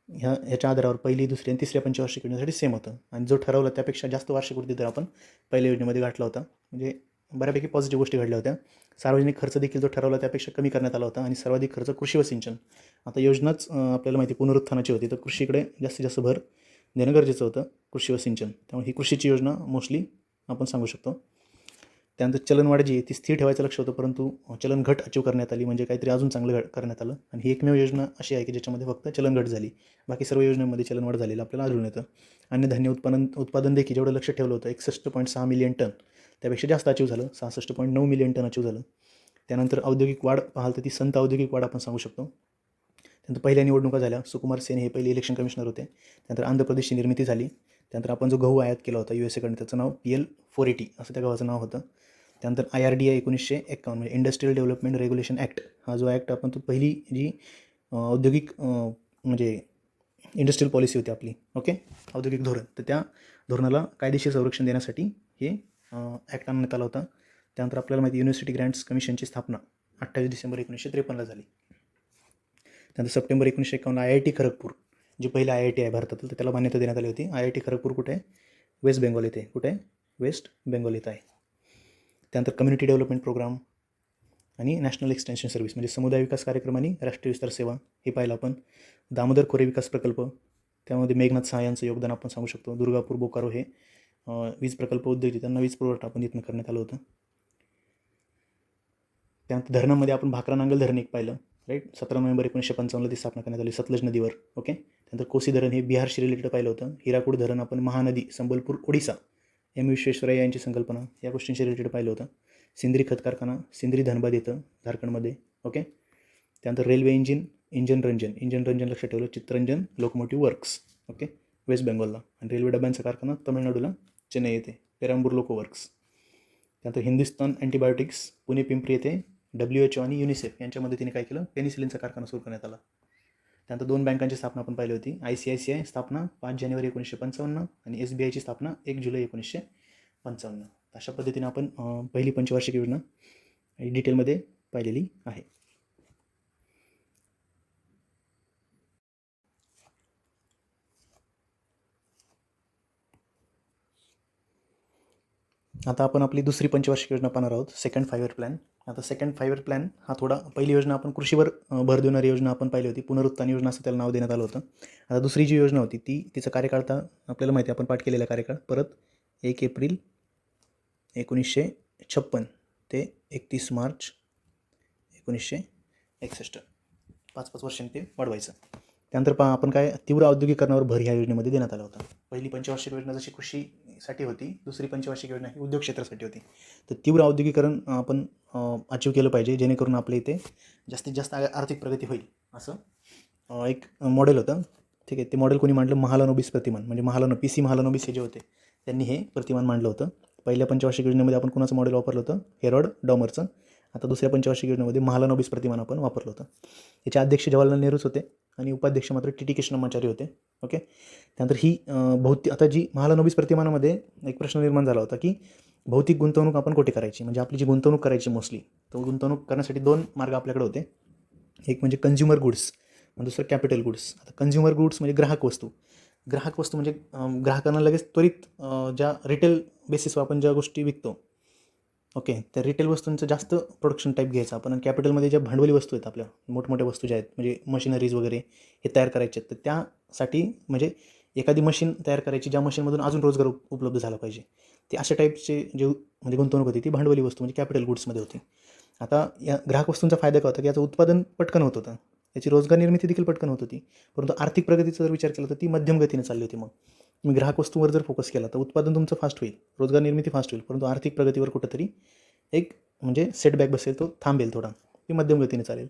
ह्याच्या आधारावर पहिली, दुसरी आणि तिसऱ्या पंचवार्षिक योजनेसाठी सेम होतं आणि जो ठरवला त्यापेक्षा जास्त वार्षिक वृद्धी दर आपण पहिल्या योजनेमध्ये गाठला होता. म्हणजे बऱ्यापैकी पॉझिटिव्ह गोष्टी घडल्या होत्या. सार्वजनिक खर्च देखील जो ठरवला त्यापेक्षा कमी करण्यात आला होता आणि सर्वाधिक खर्च कृषी व सिंचन. आता योजनाच आपल्याला माहिती पुनरुत्थानाची होती, तर कृषीकडे जास्तीत जास्त भर देणं गरजेचं होतं, कृषी व सिंचन. त्यामुळे ही कृषीची योजना मोस्टली आपण सांगू शकतो. त्यानंतर चलनवाढ जी आहे ती स्थिर ठेवायचं लक्ष होतं, परंतु चलन घट अचीव करण्यात आली, म्हणजे काहीतरी अजून चांगलं करण्यात आलं. आणि ही एकमेव योजना अशी आहे की ज्याच्यामध्ये फक्त चलन घट झाली, बाकी सर्व योजनांमध्ये चलनवाढ झालेलं आपल्याला आढळून येतं. अन्नधान्य उत्पादन देखील जेवढं लक्ष ठेवलं होतं 61.6 मिलियन टन, त्यापेक्षा जास्त अचीव झालं, 66.9 मिलियन टन अचीव झालं. त्यानंतर औद्योगिक वाढ पाहाल तर ती संत औद्योगिक वाढ आपण सांगू शकतो. त्यानंतर पहिल्या निवडणुका झाल्या, सुकुमार सेन हे पहिले इलेक्शन कमिशनर होते. त्यानंतर आंध्र प्रदेशची निर्मिती झाली. त्यानंतर आपण जो गहू आयात केला होता USA कडून, त्याचं नाव PL 480 असं त्या गव्हाचं नाव होतं. त्यानंतर IRDA 1951 म्हणजे इंडस्ट्रियल डेव्हलपमेंट रेग्युलेशन ॲक्ट, हा जो ॲक्ट आपण तो पहिली जी औद्योगिक म्हणजे इंडस्ट्रियल पॉलिसी होती आपली, ओके, औद्योगिक धोरण, तर त्या धोरणाला कायदेशीर संरक्षण देण्यासाठी हे ॲक्ट आणण्यात आला होता. त्यानंतर आपल्याला माहिती युनिव्हर्सिटी ग्रँट्स कमिशनची स्थापना 28 डिसेंबर 1953ला झाली. त्यानंतर सप्टेंबर 1951 IIT खरगपूर जी पहिली IIT आहे भारतातील, तर त्याला मान्यता देण्यात आली होती. IIT खरगपूर कुठे आहे? वेस्ट बेंगॉल येथे. कुठे आहे? वेस्ट बेंगॉल इथं आहे. त्यानंतर कम्युनिटी डेव्हलपमेंट प्रोग्राम आणि नॅशनल एक्सटेन्शन सर्व्हिस म्हणजे समुदाय विकास कार्यक्रम आणि राष्ट्रीय विस्तार सेवा हे पाहिलं आपण. दामोदर खोरे विकास प्रकल्प, त्यामध्ये मेघनाथ सहाय यांचं योगदान आपण सांगू शकतो. दुर्गापूर बोकारो हे वीज प्रकल्प उद्योजित त्यांना वीज पुरवठा आपण इथनं करण्यात आलं होतं. त्यानंतर धरणामध्ये आपण भाकरा नांगल धरण एक पाहिलं, राईट. 17 नोव्हेंबर 1955 ती स्थापना करण्यात आली सतलज नदीवर. ओके. त्यानंतर कोसी धरण हे बिहारशी रिलेटेड पाहिलं होतं. हिराकूड धरण आपण महानदी संबलपूर ओडिसा एम विश्वेश्वरय्या यांची संकल्पना या गोष्टींशी रिलेटेड पाहिलं होतं. सिंद्री खत कारखाना सिंद्री धनबाद येतं झारखंडमध्ये. ओके. त्यानंतर रेल्वे इंजन रंजन लक्षात ठेवलं. Chittaranjan locomotive works, okay, west बेंगॉलला. आणि रेल्वे डब्यांचा कारखाना तमिळनाडूला चेन्नई येथे पेरांबूर लोको वर्क्स. त्यानंतर हिंदुस्तान अँटीबायोटिक्स पुणे पिंपरी येथे WHO आणि युनिसेफ यांच्या मदतीने काय केलं? पेनिसिलिनचा कारखाना सुरू करण्यात आला. त्यानंतर 2 बँकांची स्थापना आपण पाहिली होती. ICICI स्थापना 5 जानेवारी 1955 आणि SBIची स्थापना 1 जुलै 1955. अशा पद्धतीने आपण पहिली पंचवार्षिक योजना डिटेलमध्ये पाहिलेली आहे. आता आपण आपली दुसरी पंचवार्षिक योजना पाहणार आहोत, सेकंड 5 इयर प्लॅन. आता सेकंड 5 इयर प्लॅन हा थोडा, पहिली योजना आपण कृषीवर भर देणारी योजना आपण पाहिली होती. पुनरुत्थान योजना असं त्याला नाव देण्यात आलं होतं. आता दुसरी जी योजना होती तिचा कार्यकाळ तर आपल्याला माहिती आहे, आपण पाठ केलेला कार्यकाळ. परत 1 एप्रिल 1956 ते 31 मार्च 1961, 5-5 वर्षांनी ते वाढवायचं. त्यानंतर आपण काय, तीव्र औद्योगिकरणावर भर ह्या योजनेमध्ये देण्यात आला होता. पहिली पंचवार्षिक योजना जशी कृषीसाठी होती, दुसरी पंचवार्षिक योजना ही उद्योग क्षेत्रासाठी होती. तर तीव्र औद्योगिकरण आपण अचीव केलं पाहिजे, जेणेकरून आपल्या इथे जास्तीत जास्त आर्थिक प्रगती होईल, असं एक मॉडेल होतं. ठीक आहे. ते मॉडेल कोणी मांडलं? महालनोबिस प्रतिमान, म्हणजे PC महालनोबिस हे जे होते त्यांनी हे प्रतिमान मांडलं होतं. पहिल्या पंचवार्षिक योजनेमध्ये आपण कुणाचं मॉडेल वापरलं होतं? हेरॉड डॉमरचं. आता दुसऱ्या पंचवार्षिक योजनेमध्ये महालनोबिस प्रतिमान आपण वापरलं होतं. याचे अध्यक्ष जवाहरलाल नेहरूच होते आणि उपाध्यक्ष मात्र TT कृष्णमाचारी होते. ओके. त्यानंतर ही आता जी महालनोबिस प्रतिमानामध्ये एक प्रश्न निर्माण झाला होता की भौतिक गुंतवणूक आपण कुठे करायची, म्हणजे आपली जी गुंतवणूक करायची मोस्टली, तर गुंतवणूक करण्यासाठी 2 मार्ग आपल्याकडे होते. एक म्हणजे कन्झ्युमर गुड्स आणि दुसरं कॅपिटल गुड्स. आता कन्झ्युमर गुड्स म्हणजे ग्राहक वस्तू म्हणजे ग्राहकांना लगेच त्वरित ज्या रिटेल बेसिसवर आपण ज्या गोष्टी विकतो, ओके, त्या रिटेल वस्तूंचं जास्त प्रोडक्शन टाईप घ्यायचं आपण. आणि कॅपिटलमध्ये ज्या भांडवली वस्तू आहेत, आपल्या मोठमोठ्या वस्तू ज्या आहेत, म्हणजे मशिनरीज वगैरे हे तयार करायचे आहेत, तर त्यासाठी म्हणजे एखादी मशीन तयार करायची ज्या मशीनमधून अजून रोजगार उपलब्ध झाला पाहिजे, ते अशा टाईपचे जे म्हणजे गुंतवणूक होती ती भांडवली वस्तू म्हणजे कॅपिटल गुड्समध्ये होती. आता या ग्राहक वस्तूंचा फायदा काय होता की याचं उत्पादन पटकन होत होतं, याची रोजगार निर्मिती देखील पटकन होत होती. परंतु आर्थिक प्रगतीचा जर विचार केला तर ती मध्यम गतीने चालली होती. मग तुम्ही ग्राहक वस्तूवर जर फोकस केला तर उत्पादन तुमचं फास्ट होईल, रोजगार निर्मिती फास्ट होईल, परंतु आर्थिक प्रगतीवर कुठंतरी एक म्हणजे सेटबॅक बसेल, तो थांबेल थोडा, ती मध्यम गतीने चालेल.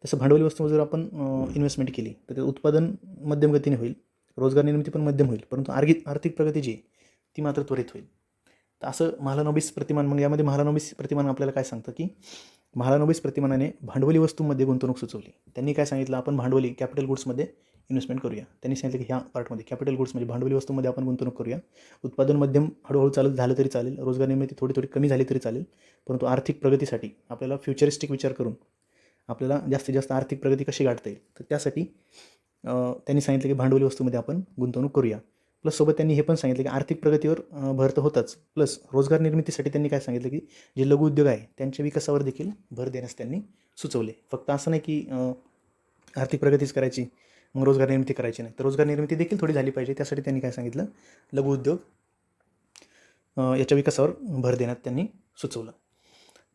तसं भांडवली वस्तूवर जर आपण इन्व्हेस्टमेंट केली तर ते उत्पादन मध्यम गतीने होईल, रोजगार निर्मिती पण मध्यम होईल, परंतु आर्थिक प्रगती जी ती मात्र त्वरित होईल. तर असं महालनोबिस प्रतिमान. मग यामध्ये महालनोबिस प्रतिमान आपल्याला काय सांगतं की महालनोबिस प्रतिमानाने भांडवली वस्तूंमध्ये गुंतवणूक सुचवली. त्यांनी काय सांगितलं? आपण भांडवली कॅपिटल गुड्समध्ये इन्व्हेस्टमेंट करूया. त्यांनी सांगितलं की ह्या पार्टमध्ये कॅपिटल गुड्स म्हणजे भांडवली वस्तूंमध्ये आपण गुंतवणूक करूया. उत्पादन मध्यम हळूहळू झालं तरी चालेल, रोजगार निर्मिती थोडी कमी झाली तरी चालेल, परंतु आर्थिक प्रगतीसाठी आपल्याला फ्युचरिस्टिक विचार करून आपल्याला जास्तीत जास्त आर्थिक प्रगती कशी गाठता येईल, तर त्यासाठी त्यांनी सांगितलं की भांडवली वस्तूमध्ये आपण गुंतवणूक करूया. प्लस सोबत त्यांनी हे पण सांगितलं की आर्थिक प्रगतीवर भर तर होताच, प्लस रोजगार निर्मितीसाठी त्यांनी काय सांगितलं की जे लघु उद्योग आहे त्यांच्या विकासावर देखील भर देण्यास त्यांनी सुचवले. फक्त असं नाही की आर्थिक प्रगतीच करायची मग रोजगार निर्मिती करायची नाही, तर रोजगार निर्मिती देखील थोडी झाली पाहिजे. त्यासाठी त्यांनी काय सांगितलं? लघु उद्योग याच्या विकासावर भर देण्यात त्यांनी सुचवलं.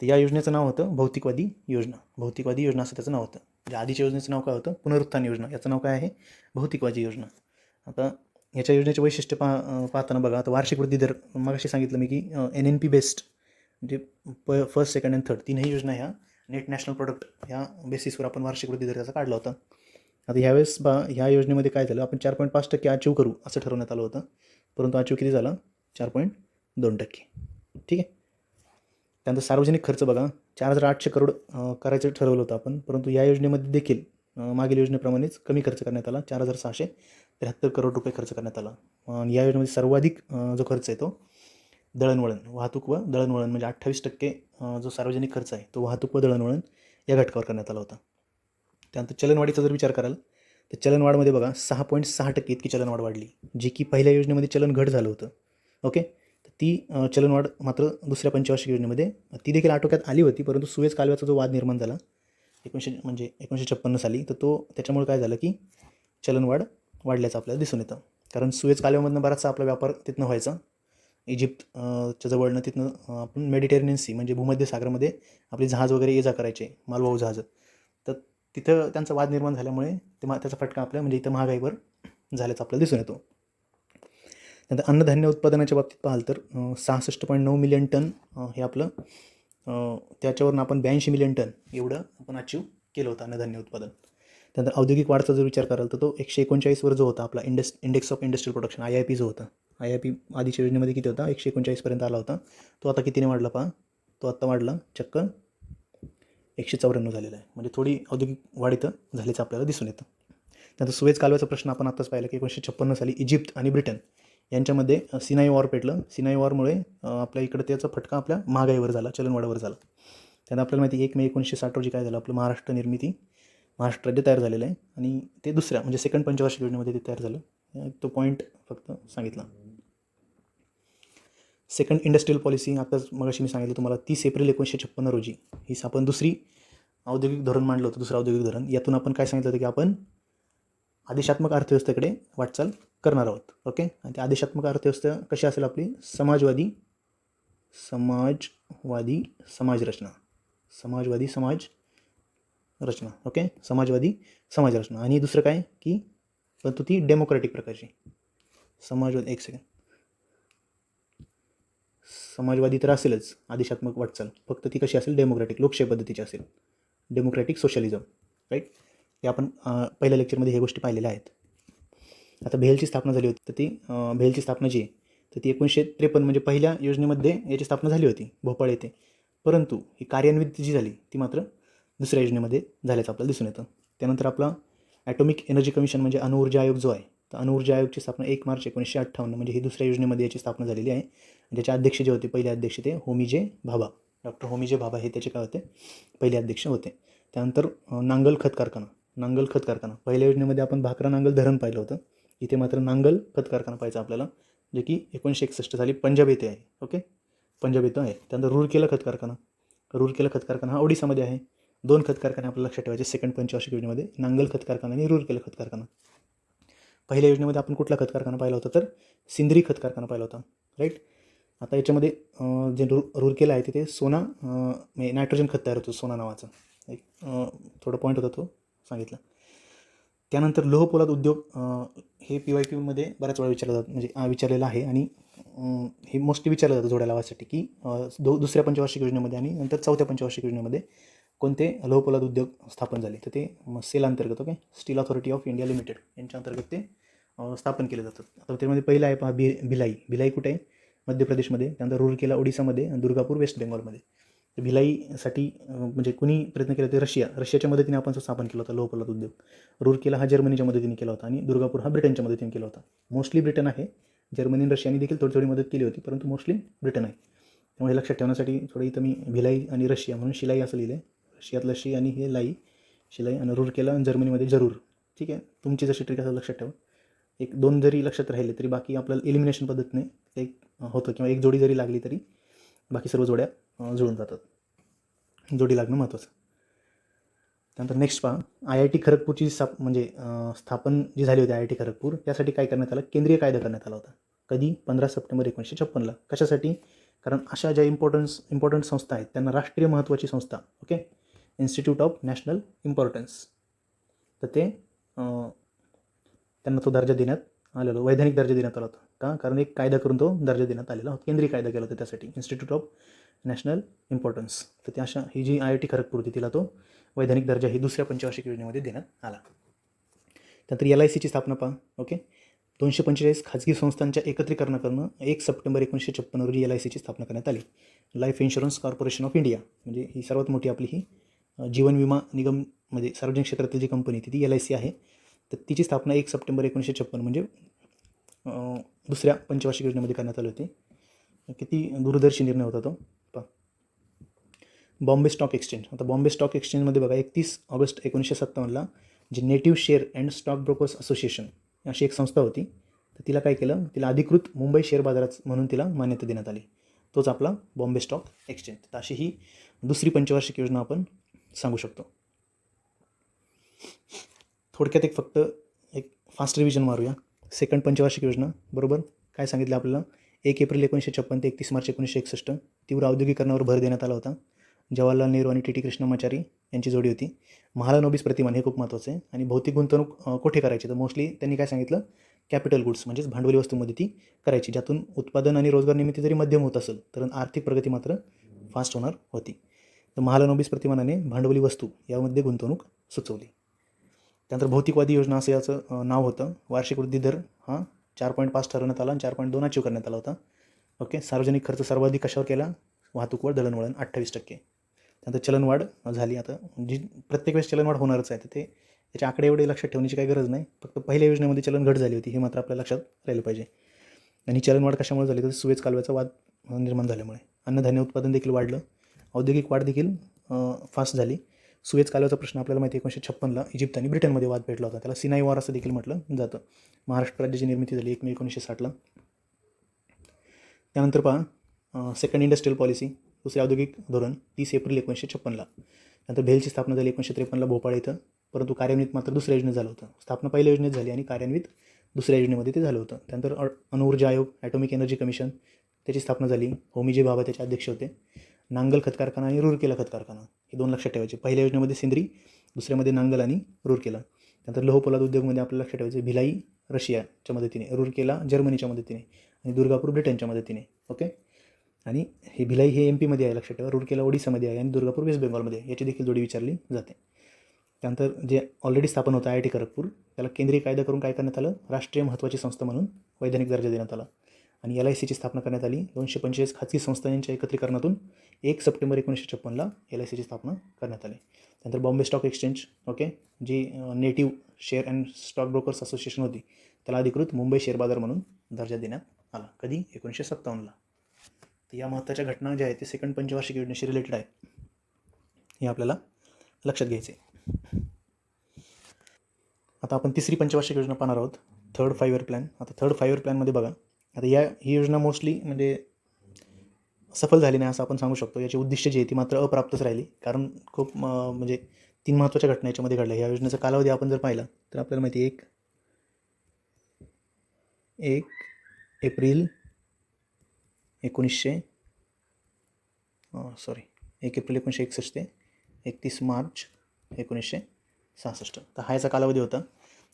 तर या योजनेचं नाव होतं भौतिकवादी योजना असं त्याचं नाव होतं. म्हणजे आधीच्या योजनेचं नाव काय होतं? पुनरुत्थान योजना. याचं नाव काय आहे? भौतिकवादी योजना. आता याच्या योजनेचे वैशिष्ट्य पाहताना बघा, आता वार्षिक वृद्धी दर मगाशी सांगितलं मी की NNP बेस्ड म्हणजे फर्स्ट, सेकंड आणि थर्ड तीनही योजना ह्या नेट नॅशनल प्रोडक्ट ह्या बेसिसवर आपण वार्षिक वृद्धी दर त्याचा काढला होता. आता ह्यावेळेस ह्या योजनेमध्ये काय झालं? आपण 4.5% अचीव करू असं ठरवण्यात आलं होतं, परंतु अचीव किती झालं? 4.2%. ठीक आहे. त्यानंतर सार्वजनिक खर्च बघा, 4,800 करोड करायचं ठरवलं होतं आपण, परंतु या योजनेमध्ये देखील मागील योजनेप्रमाणेच कमी खर्च करण्यात आला. 4,673 करोड रुपये खर्च करण्यात आला. आणि या योजनेमध्ये सर्वाधिक जो खर्च आहे तो दळणवळण, वाहतूक व दळणवळण म्हणजे 28% जो सार्वजनिक खर्च आहे तो वाहतूक व दळणवळण या घटकावर करण्यात आला होता. त्यानंतर चलनवाढीचा जर विचार कराल तर चलनवाढमध्ये बघा 6.6% इतकी चलनवाढ वाढली, जी की पहिल्या योजनेमध्ये चलन घट झालं होतं. ओके, तर ती चलनवाढ मात्र दुसऱ्या पंचवार्षिक योजनेमध्ये ती देखील आटोक्यात आली होती, परंतु सुएझ कालव्याचा जो वाद निर्माण झाला 1956 साली, तर तो त्याच्यामुळे काय झालं की चलनवाढ वाढल्याचं आपल्याला दिसून येतं. कारण सुएझ कालव्यामधनं बराचसा आपला व्यापार तिथनं व्हायचा, इजिप्त च्या जवळनं तिथनं आपण मेडिटेरेनियन सी म्हणजे भूमध्य सागरामध्ये आपली जहाज वगैरे ये जा करायचे, मालवाहू जहाजं. तर तिथं त्यांचा वाद निर्माण झाल्यामुळे त्याचा फटका आपल्या म्हणजे इथं महागाईवर झाल्याचं आपल्याला दिसून येतो. नंतर अन्नधान्य उत्पादनाच्या बाबतीत पाहाल तर 66.9 मिलियन टन हे आपलं त्याच्यावरून आपण 82 मिलियन टन एवढं आपण अचीव केलं होतं अन्नधान्य उत्पादन. त्यानंतर औद्योगिक वाढचा जर विचार कराल तर तो 139वर जो होता आपला index of industrial production IIP जो होता, IIP आधीच्या योजनेमध्ये किती होता 139पर्यंत आला होता, तो आता कितीने वाढला पहा, तो आता वाढला चक्क 194 झालेला आहे. म्हणजे थोडी औद्योगिक वाढ इथं झाल्याचं आपल्याला दिसून येतं. त्यानंतर सुएझ कालव्याचा प्रश्न आपण आत्ताच पाहिला की 1956 साली इजिप्त आणि ब्रिटन यांच्यामध्ये सिनाई वॉर पेटलं. सिनाई वॉरमुळे आपल्या इकडं त्याचा फटका आपल्या महागाईवर झाला, चलनवाढीवर झाला. त्यानंतर आपल्याला माहिती 1 मे 1960 रोजी काय झालं, आपलं महाराष्ट्र राज्य तयार झालेलं आहे आणि ते दुसऱ्या म्हणजे सेकंड पंचवार्षिक योजनेमध्ये ते तयार झालं. तो पॉईंट फक्त सांगितला. सेकंड इंडस्ट्रियल पॉलिसी आताच मगाशी मी सांगितलं तुम्हाला 30 एप्रिल 1956 रोजी ही आपण दुसरी औद्योगिक धोरण मांडलं होतं, दुसरं औद्योगिक धोरण. यातून आपण काय सांगितलं होतं की आपण आदेशात्मक अर्थव्यवस्थेकडे वाटचाल करणार आहोत. ओके, आणि त्या आदेशात्मक अर्थव्यवस्था कशी असेल आपली, समाजवादी समाजरचना, ओके, समाजवादी समाजरचना. आणि दुसरं काय की परंतु ती डेमोक्रॅटिक प्रकारची समाजवादी तर असेलच आदेशात्मक वाटचाल, फक्त ती कशी असेल, डेमोक्रॅटिक लोकशाही पद्धतीची असेल, डेमोक्रॅटिक सोशलिझम, राईट. हे आपण पहिल्या लेक्चरमध्ये ह्या गोष्टी पाहिलेल्या आहेत. आता भेलची स्थापना झाली होती, तर ती भेलची स्थापना जी आहे तर ती 1953 म्हणजे पहिल्या योजनेमध्ये याची स्थापना झाली होती भोपाळ येथे, परंतु ही कार्यान्वित जी झाली ती मात्र दुसऱ्या योजनेमध्ये झाल्याचं आपल्याला दिसून येतं. त्यानंतर आपला ॲटॉमिक एनर्जी कमिशन म्हणजे अणुऊर्जा आयोग जो आहे, तर अणुऊर्जा आयोगची स्थापना 1 मार्च 1958 म्हणजे ही दुसऱ्या योजनेमध्ये याची स्थापना झालेली आहे. ज्याचे अध्यक्ष जे होते, पहिले अध्यक्ष ते होमी भाभा, डॉक्टर होमी भाभा हे त्याचे काय होते, पहिले अध्यक्ष होते. त्यानंतर नांगल खत कारखाना पहिल्या योजनेमध्ये आपण भाकरा नांगल धरण पाहिलं होतं, इथे मात्र नांगल खत कारखाना पाहायचा आपल्याला, जे की 1961 साली पंजाब येथे आहे. ओके, पंजाब येथे आहे. त्यानंतर रूरकेला खत कारखाना हा ओडिसामध्ये आहे. 2 खत कारखाने आपल्याला लक्षात ठेवायचे सेकंड पंचवार्षिक योजनेमध्ये, नांगल खत कारखाना आणि रूरकेला खत कारखाना. पहिल्या योजनेमध्ये आपण कुठला खत कारखाना पाहिला होता, तर सिंद्री खत कारखाना पाहिला होता, राईट. आता याच्यामध्ये जे रूरकेला आहे तिथे सोना नायट्रोजन खत तयार होतं, सोना नावाचा एक थोडा पॉईंट होता तो सांगितला. त्यानंतर लोहपोलाद उद्योग हे PYQमध्ये बऱ्याच वेळा विचारलेलं आहे आणि हे मोस्टली विचारलं जातं जोड्या लावासाठी की दुसऱ्या पंचवार्षिक योजनेमध्ये आणि नंतर चौथ्या पंचवार्षिक योजनेमध्ये कोणते लोहपोलाद उद्योग स्थापन झाले, तर ते सेल अंतर्गत, okay, steel authority of India limited यांच्या अंतर्गत ते स्थापन केले जातात. आता त्यामध्ये पहिलं आहे पहा भिलाई कुठे आहे, मध्य प्रदेशमध्ये. त्यानंतर रूरकेला ओडिसामध्ये आणि दुर्गापूर वेस्ट बेंगॉलमध्ये. तर भिलाईसाठी म्हणजे कुणी प्रयत्न केला ते रशियाच्या मदतीने आपण स्थापन केला होता लोहपोलाद उद्योग. रूरकेला हा जर्मनीच्या मदतीने केला होता आणि दुर्गापूर हा ब्रिटनच्या मदतीने केला होता. मोस्टली ब्रिटन आहे, जर्मनी आणि रशियाने देखील थोडी मदत केली होती, परंतु मोस्टली ब्रिटन आहे. त्यामुळे लक्षात ठेवण्यासाठी थोडी इथं मी भिलाई आणि रशिया म्हणून शिलाई असं लिहिलं आहे, रशियातलं शी आणि हे शिलाई आणि रूरकेला आणि जर्मनीमध्ये जरूर. ठीक आहे, तुमची जशी ट्रिक असेल लक्षात ठेवा. 1-2 जरी लक्षात राहिले तरी बाकी आपल्याला एलिमिनेशन पद्धतीने ते होतं, किंवा एक जोडी जरी लागली तरी बाकी सर्व जोड्या जुळून जातात. जोडी लागणं महत्त्वाचं. त्यानंतर नेक्स्ट पहा, IIT खरगपूरची स्थापन जी झाली होती IIT खरगपूर, त्यासाठी काय करण्यात आलं, केंद्रीय कायदा करण्यात आला होता. कधी, 15 सप्टेंबर 1956ला. कशासाठी, कारण अशा ज्या इम्पॉर्टंट संस्था आहेत त्यांना राष्ट्रीय महत्त्वाची संस्था, okay, institute of national importance, तर ते त्यांना तो दर्जा देण्यात आलेला, वैधानिक दर्जा देण्यात आला होता. का, कारण एक कायदा करून तो दर्जा देण्यात आलेला होता, केंद्रीय कायदा केला होता त्यासाठी, इन्स्टिट्यूट ऑफ नॅशनल इम्पॉर्टन्स. तर त्या अशा ही जी IIT खरगपूर होती तिला तो वैधानिक दर्जा ही दुसऱ्या पंचवार्षिक योजनेमध्ये देण्यात आला. त्यानंतर LICची स्थापना पहा, ओके, 245 खाजगी संस्थांच्या एकत्रीकरण करणं 1 सप्टेंबर 1956 रोजी LICची स्थापना करण्यात आली. Life insurance corporation of India, म्हणजे ही सर्वात मोठी आपली ही जीवन विमा निगममध्ये सार्वजनिक क्षेत्रातील जी कंपनी ती LIC आहे. तर तिची स्थापना 1 सप्टेंबर 1956 म्हणजे दुसऱ्या पंचवार्षिक योजनेमध्ये करण्यात आली होती. किती दूरदर्शी निर्णय होता तो पहा. बॉम्बे स्टॉक एक्सचेंज, आता बॉम्बे स्टॉक एक्सचेंजमध्ये बघा 31 ऑगस्ट 1957ला जी native share and stock brokers association अशी एक संस्था होती, तर तिला काय केलं, तिला अधिकृत मुंबई शेअर बाजारात म्हणून तिला मान्यता देण्यात आली. तोच आपला बॉम्बे स्टॉक एक्सचेंज. तर अशी ही दुसरी पंचवार्षिक योजना आपण सांगू शकतो. थोडक्यात फक्त एक फास्ट रिव्हिजन मारूया. सेकंड पंचवार्षिक योजना बरोबर काय सांगितलं आपल्याला, 1 एप्रिल 1956 ते 31 मार्च 1961 तीव्र औद्योगिकरणावर भर देण्यात आला होता. जवाहरलाल नेहरू आणि टी कृष्णमाचारी यांची जोडी होती. महालनोबिस प्रतिमान हे खूप महत्त्वाचं आहे. आणि भौतिक गुंतवणूक कोठे करायची, तर मोस्टली त्यांनी काय सांगितलं, कॅपिटल गुड्स म्हणजेच भांडवली वस्तूंमध्ये ती करायची, ज्यातून उत्पादन आणि रोजगार निर्मिती जरी मध्यम होत असेल तर आर्थिक प्रगती मात्र फास्ट होणार होती. तर महालनोबिस प्रतिमानाने भांडवली वस्तू यामध्ये गुंतवणूक सुचवली. त्यानंतर भौतिकवादी योजना असं याचं नाव होतं. वार्षिक वृद्धी दर हा 4.5 ठरवण्यात आला आणि 4.2 अचीव करण्यात आला होता. ओके. सार्वजनिक खर्च सर्वाधिक कशावर केला, वाहतूक व दळणवळण 28%. त्यानंतर चलनवाढ झाली. आता जी प्रत्येक वेळेस चलनवाढ होणारच आहे, तर ते त्याचे आकडे एवढे लक्षात ठेवण्याची काही गरज नाही. फक्त पहिल्या योजनेमध्ये चलन घट झाली होती हे मात्र आपल्या लक्षात राहिलं पाहिजे. आणि चलनवाढ कशामुळे झाली, तर सुएझ कालव्याचा वाद निर्माण झाल्यामुळे. अन्नधान्य उत्पादन देखील वाढलं. औद्योगिक वाढ देखील फास्ट झाली. सुएझ कालव्याचा प्रश्न आपल्याला माहिती आहे 1956ला इजिप्त आणि ब्रिटनमध्ये वाद पेटला होता. त्याला सिनाई वॉर असं देखील म्हटलं जातं. महाराष्ट्र राज्याची निर्मिती झाली 1 मे 1960ला. त्यानंतर पहा सेकंड इंडस्ट्रियल पॉलिसी, दुसरे औद्योगिक धोरण 30 एप्रिल 1956ला. त्यानंतर भेलची स्थापना झाली 1953ला भोपाळ इथं, परंतु कार्यान्वित मात्र दुसऱ्या योजनेत झालं होतं. स्थापना पहिल्या योजनेत झाली आणि कार्यान्वित दुसऱ्या योजनेमध्ये ते झालं होतं. त्यानंतर अणुऊर्जा आयोग, ॲटॉमिक एनर्जी कमिशन, त्याची स्थापना झाली. होमीजी भाभा त्याचे अध्यक्ष होते. नांगल खत कारखाना आणि रूरकेला खत कारखाना हे 2 लक्षात ठेवायचे. पहिल्या योजनेमध्ये सिंद्री, दुसऱ्यामध्ये नांगल आणि रूरकेला. त्यानंतर लोहपोलाद उद्योगमध्ये आपल्याला लक्षात ठेवायचे भिलाई रशियाच्या मदतीने, रूरकेला जर्मनीच्या मदतीने आणि दुर्गापूर ब्रिटनच्या मदतीने. ओके. आणि हे भिलाई हे MP मध्ये आहे लक्षात ठेवा, रूरकेला ओडिसामध्ये आहे आणि दुर्गापूर वेस्ट बेंगॉलमध्ये आहे. याची देखील जोडी विचारली जाते. त्यानंतर जे ऑलरेडी स्थापन होतं IIT खरगपूर, त्याला केंद्रीय कायदा करून काय करण्यात आलं, राष्ट्रीय महत्त्वाची संस्था म्हणून वैधानिक दर्जा देण्यात आला. आणि LICची स्थापना करण्यात आली. 245 खाजगी संस्थांच्या एकत्रीकरणातून 1 सप्टेंबर 1956ला LICची स्थापना करण्यात आली. त्यानंतर बॉम्बे स्टॉक एक्सचेंज, ओके, जी native share and stock brokers association होती, त्याला अधिकृत मुंबई शेअर बाजार म्हणून दर्जा देण्यात आला. कधी, 1957ला. तर या महत्त्वाच्या घटना ज्या आहेत ते सेकंड पंचवार्षिक योजनेशी रिलेटेड आहे, हे आपल्याला लक्षात घ्यायचे. आता आपण तिसरी पंचवार्षिक योजना पाहणार आहोत, थर्ड 5 इयर प्लॅन. आता थर्ड 5 इयर प्लॅनमध्ये बघा, आता ही योजना मोस्टली म्हणजे सफल झाली नाही असं आपण सांगू शकतो. याची उद्दिष्ट जी आहे ती मात्र अप्राप्तच राहिली, कारण खूप म्हणजे 3 महत्त्वाच्या घटना याच्यामध्ये घडल्या. या योजनेचा कालावधी आपण जर पाहिला तर आपल्याला माहिती आहे 1 एप्रिल 1961 ते 31 मार्च 1966. तर हा याचा कालावधी होता.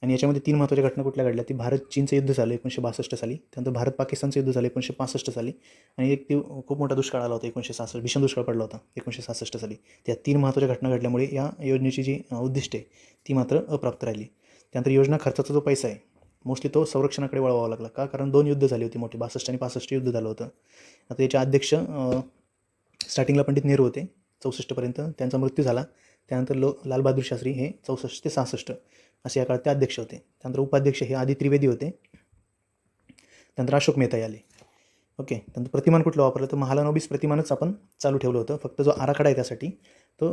आणि याच्यामध्ये 3 महत्त्वाच्या घटना कुठल्या घडल्या, ती भारत चीनचं युद्ध झालं 1962 साली, त्यानंतर भारत पाकिस्तानचं युद्ध झालं 1965 साली, आणि एक ती खूप मोठा दुष्काळ आला होता 1966, भीषण दुष्काळ पडला होता 1966 साली. त्या 3 महत्त्वाच्या घटना घडल्यामुळे या योजनेची जी उद्दिष्ट आहे ती मात्र अप्राप्त राहिली. त्यानंतर योजना खर्चाचा जो पैसा आहे मोस्टली तो संरक्षणाकडे वळवावा लागला. का, कारण 2 युद्ध झाली होती मोठी, 62 आणि 65 युद्ध झालं होतं. आता याचे अध्यक्ष स्टार्टिंगला पंडित नेहरू होते 64पर्यंत, त्यांचा मृत्यू झाला. त्यानंतर लाल बहादूर शास्त्री हे 64 ते 66 असे या काळात ते अध्यक्ष होते. त्यानंतर उपाध्यक्ष हे आदी त्रिवेदी होते. त्यानंतर अशोक मेहता आले. ओके. त्यानंतर प्रतिमान कुठलं वापरलं, तर महालनोबिस प्रतिमानच आपण चालू ठेवलं होतं. फक्त जो आराखडा आहे त्यासाठी तो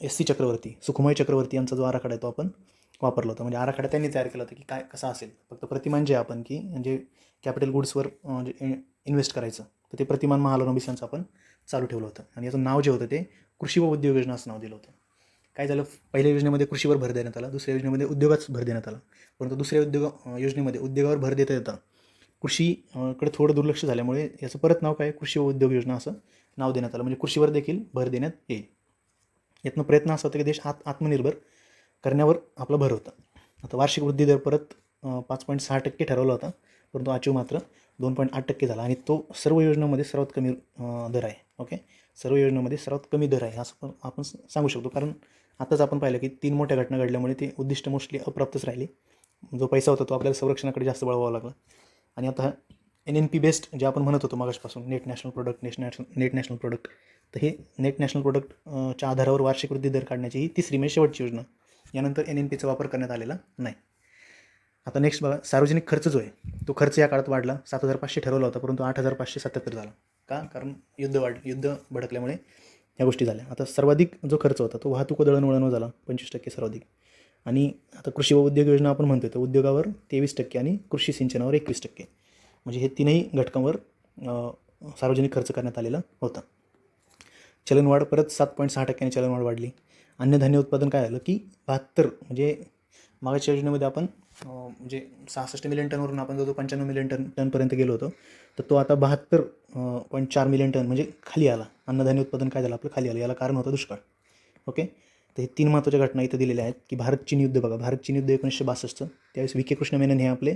SC चक्रवर्ती, सुखमय चक्रवर्ती यांचा जो आराखडा आहे तो आपण वापरला होता. म्हणजे आराखडा त्यांनी तयार केला होता की काय कसा असेल. फक्त प्रतिमान जे आपण की म्हणजे कॅपिटल गुड्सवर इन्व्हेस्ट करायचं, तर ते प्रतिमान महालनोबिस यांचं आपण चालू ठेवलं होतं. आणि याचं नाव जे होतं ते कृषी व उद्योग योजना असं नाव दिलं होतं. काय झालं, पहिल्या योजनेमध्ये कृषीवर भर देण्यात आला, दुसऱ्या योजनेमध्ये उद्योगाच भर देण्यात आला. परंतु दुसऱ्या योजनेमध्ये उद्योगावर भर देता येता कृषीकडे थोडं दुर्लक्ष झाल्यामुळे याचं परत नाव काय, कृषी व उद्योग योजना असं नाव देण्यात आलं. म्हणजे कृषीवर देखील भर देण्यात येईल. यातनं प्रयत्न असा होता की देश आत्मनिर्भर करण्यावर आपला भर होता. आता वार्षिक वृद्धी दर परत 5.6% ठरवला होता, परंतु अचीव मात्र 2.8% झाला. आणि तो सर्व योजनांमध्ये सर्वात कमी दर आहे. ओके. सर्व योजनांमध्ये सर्वात कमी दर आहे असं पण आपण सांगू शकतो, कारण आताच आपण पाहिलं की 3 मोठ्या घटना घडल्यामुळे ते उद्दिष्ट मोस्टली अप्राप्तच राहिली. जो पैसा होता तो आपल्याला संरक्षणाकडे जास्त वळवावा लागला. आणि आता NNP बेस्ड जे आपण म्हणत होतो मागासपासून, नेट नॅशनल प्रोडक्ट, तर हे नेट नॅशनल प्रोडक्टच्या आधारावर वार्षिक वृद्धी दर काढण्याची ही तिसरी म्हणजे शेवटची योजना. यानंतर NNPचा वापर करण्यात आलेला नाही. आता नेक्स्ट बघा, सार्वजनिक खर्च जो आहे तो खर्च या काळात वाढला. 7,500 ठरवला होता, परंतु 8,577 झाला. का, कारण युद्ध भडकल्यामुळे या गोष्टी झाल्या. आता सर्वाधिक जो खर्च होता तो वाहतूक व दळणवळणवर झाला 25% सर्वाधिक. आणि आता कृषी व उद्योग योजना आपण म्हणतो तर उद्योगावर 23% आणि कृषी सिंचनावर 21%, म्हणजे हे तीनही घटकांवर सार्वजनिक खर्च करण्यात आलेला होता. चलनवाढ परत 7.6% चलनवाढ वाढली. अन्नधान्य उत्पादन काय झालं की 72, म्हणजे मागच्या योजनेमध्ये आपण म्हणजे 66 मिलियन टनवरून आपण जवळजवळ 95 मिलियन टनपर्यंत गेलो होतो, तर तो आता 72.4 मिलियन टन म्हणजे खाली आला. अन्नधान्य उत्पादन काय झालं आपलं खाली आलं. याला कारण होतं दुष्काळ. ओके, तर हे 3 महत्त्वाच्या घटना इथं दिलेल्या आहेत की भारत चीन युद्ध बघा. भारत चीन युद्ध 1962, त्यावेळेस व्ही के कृष्ण मेनन हे आपले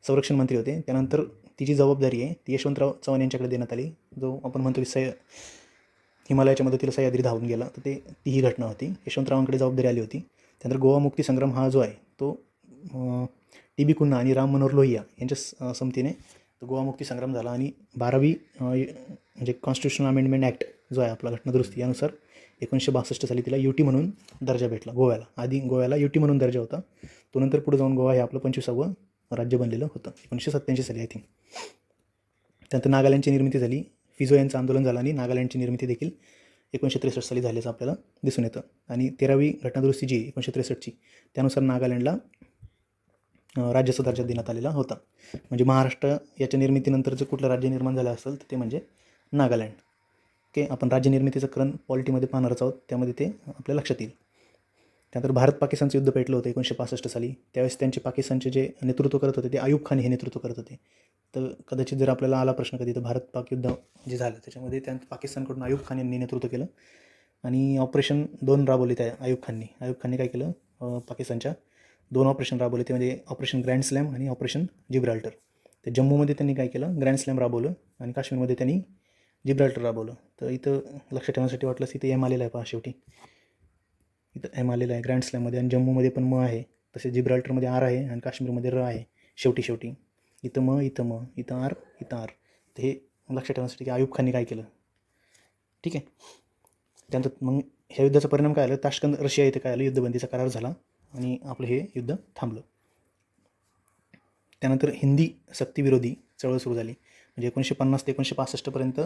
संरक्षण मंत्री होते. त्यानंतर ती जी जबाबदारी आहे ती यशवंतराव चव्हाण यांच्याकडे देण्यात आली, जो आपण म्हणतो की हिमालयाच्या मदतीला सह्याद्री धावून गेला, तर तीही घटना होती. यशवंतरावांकडे जबाबदारी आली होती. त्यानंतर गोवा मुक्ती संग्राम हा जो आहे तो टी.बी. कुन्हा आणि राम मनोहर लोहिया यांच्या संमतीने तो गोवा मुक्ती संग्राम झाला. आणि 12वी म्हणजे कॉन्स्टिट्युशनल अमेंडमेंट ॲक्ट जो आहे आपला घटनादुरुस्ती यानुसार 1962 साली तिला युटी म्हणून दर्जा भेटला. गोव्याला आधी गोव्याला युटी म्हणून दर्जा होता, तो नंतर पुढे जाऊन गोवा हे आपलं 25वं राज्य बनलेलं होतं 1987 साली आय थिंक. त्यानंतर नागालँडची निर्मिती झाली. फिजो यांचं आंदोलन झालं आणि नागालँडची निर्मिती देखील 1963 साली झाल्याचं आपल्याला दिसून येतं. आणि 13वी घटनादुरुस्ती जी 1963ची त्यानुसार नागालँडला राज्याचा दर्जा देण्यात आलेला होता. म्हणजे महाराष्ट्र याच्या निर्मितीनंतर जर कुठलं राज्य निर्माण झालं असेल तर ते म्हणजे नागालँड. ओके, आपण राज्य निर्मितीचं क्रम पॉलिटीमध्ये पाहणारच आहोत, त्यामध्ये ते आपल्या लक्षात येईल. त्यानंतर भारत पाकिस्तानचं युद्ध पेटलं होतं 1965 साली. त्यावेळेस त्यांचे पाकिस्तानचे जे नेतृत्व करत होते ते अयूब खान हे नेतृत्व करत होते. तर कदाचित जर आपल्याला आला प्रश्न कधी, तर भारत पाक युद्ध जे झालं त्याच्यामध्ये पाकिस्तानकडून अयूब खान यांनी नेतृत्व केलं आणि ऑपरेशन 2 राबवले त्या अयूब खाननी काय केलं, पाकिस्तानच्या 2 ऑपरेशन राबवले. ते म्हणजे ऑपरेशन ग्रँड स्लॅम आणि ऑपरेशन जिब्राल्टर. तर जम्मूमध्ये त्यांनी काय केलं, ग्रँड स्लॅम राबवलं आणि काश्मीरमध्ये त्यांनी जिब्राल्टर राबवलं. तर इथं लक्षात ठेवण्यासाठी वाटलंच इथं एम आलेलं आहे पहा, शेवटी इथं एम आलेलं आहे ग्रँड स्लॅममध्ये. आणि जम्मूमध्ये पण म आहे, तसेच जिब्राल्टरमध्ये आर आहे आणि काश्मीरमध्ये र आहे शेवटी. इथं म, इथं आर. तर हे लक्षात ठेवण्यासाठी की अयूब खानने काय केलं. ठीक आहे. त्यानंतर मग ह्या युद्धाचा परिणाम काय आलं, ताश्कंद रशिया इथे काय आलं, युद्धबंदीचा करार झाला आणि आपलं हे युद्ध थांबलं. त्यानंतर हिंदी सक्तीविरोधी चळवळ सुरू झाली. म्हणजे 1950 ते 1965पर्यंत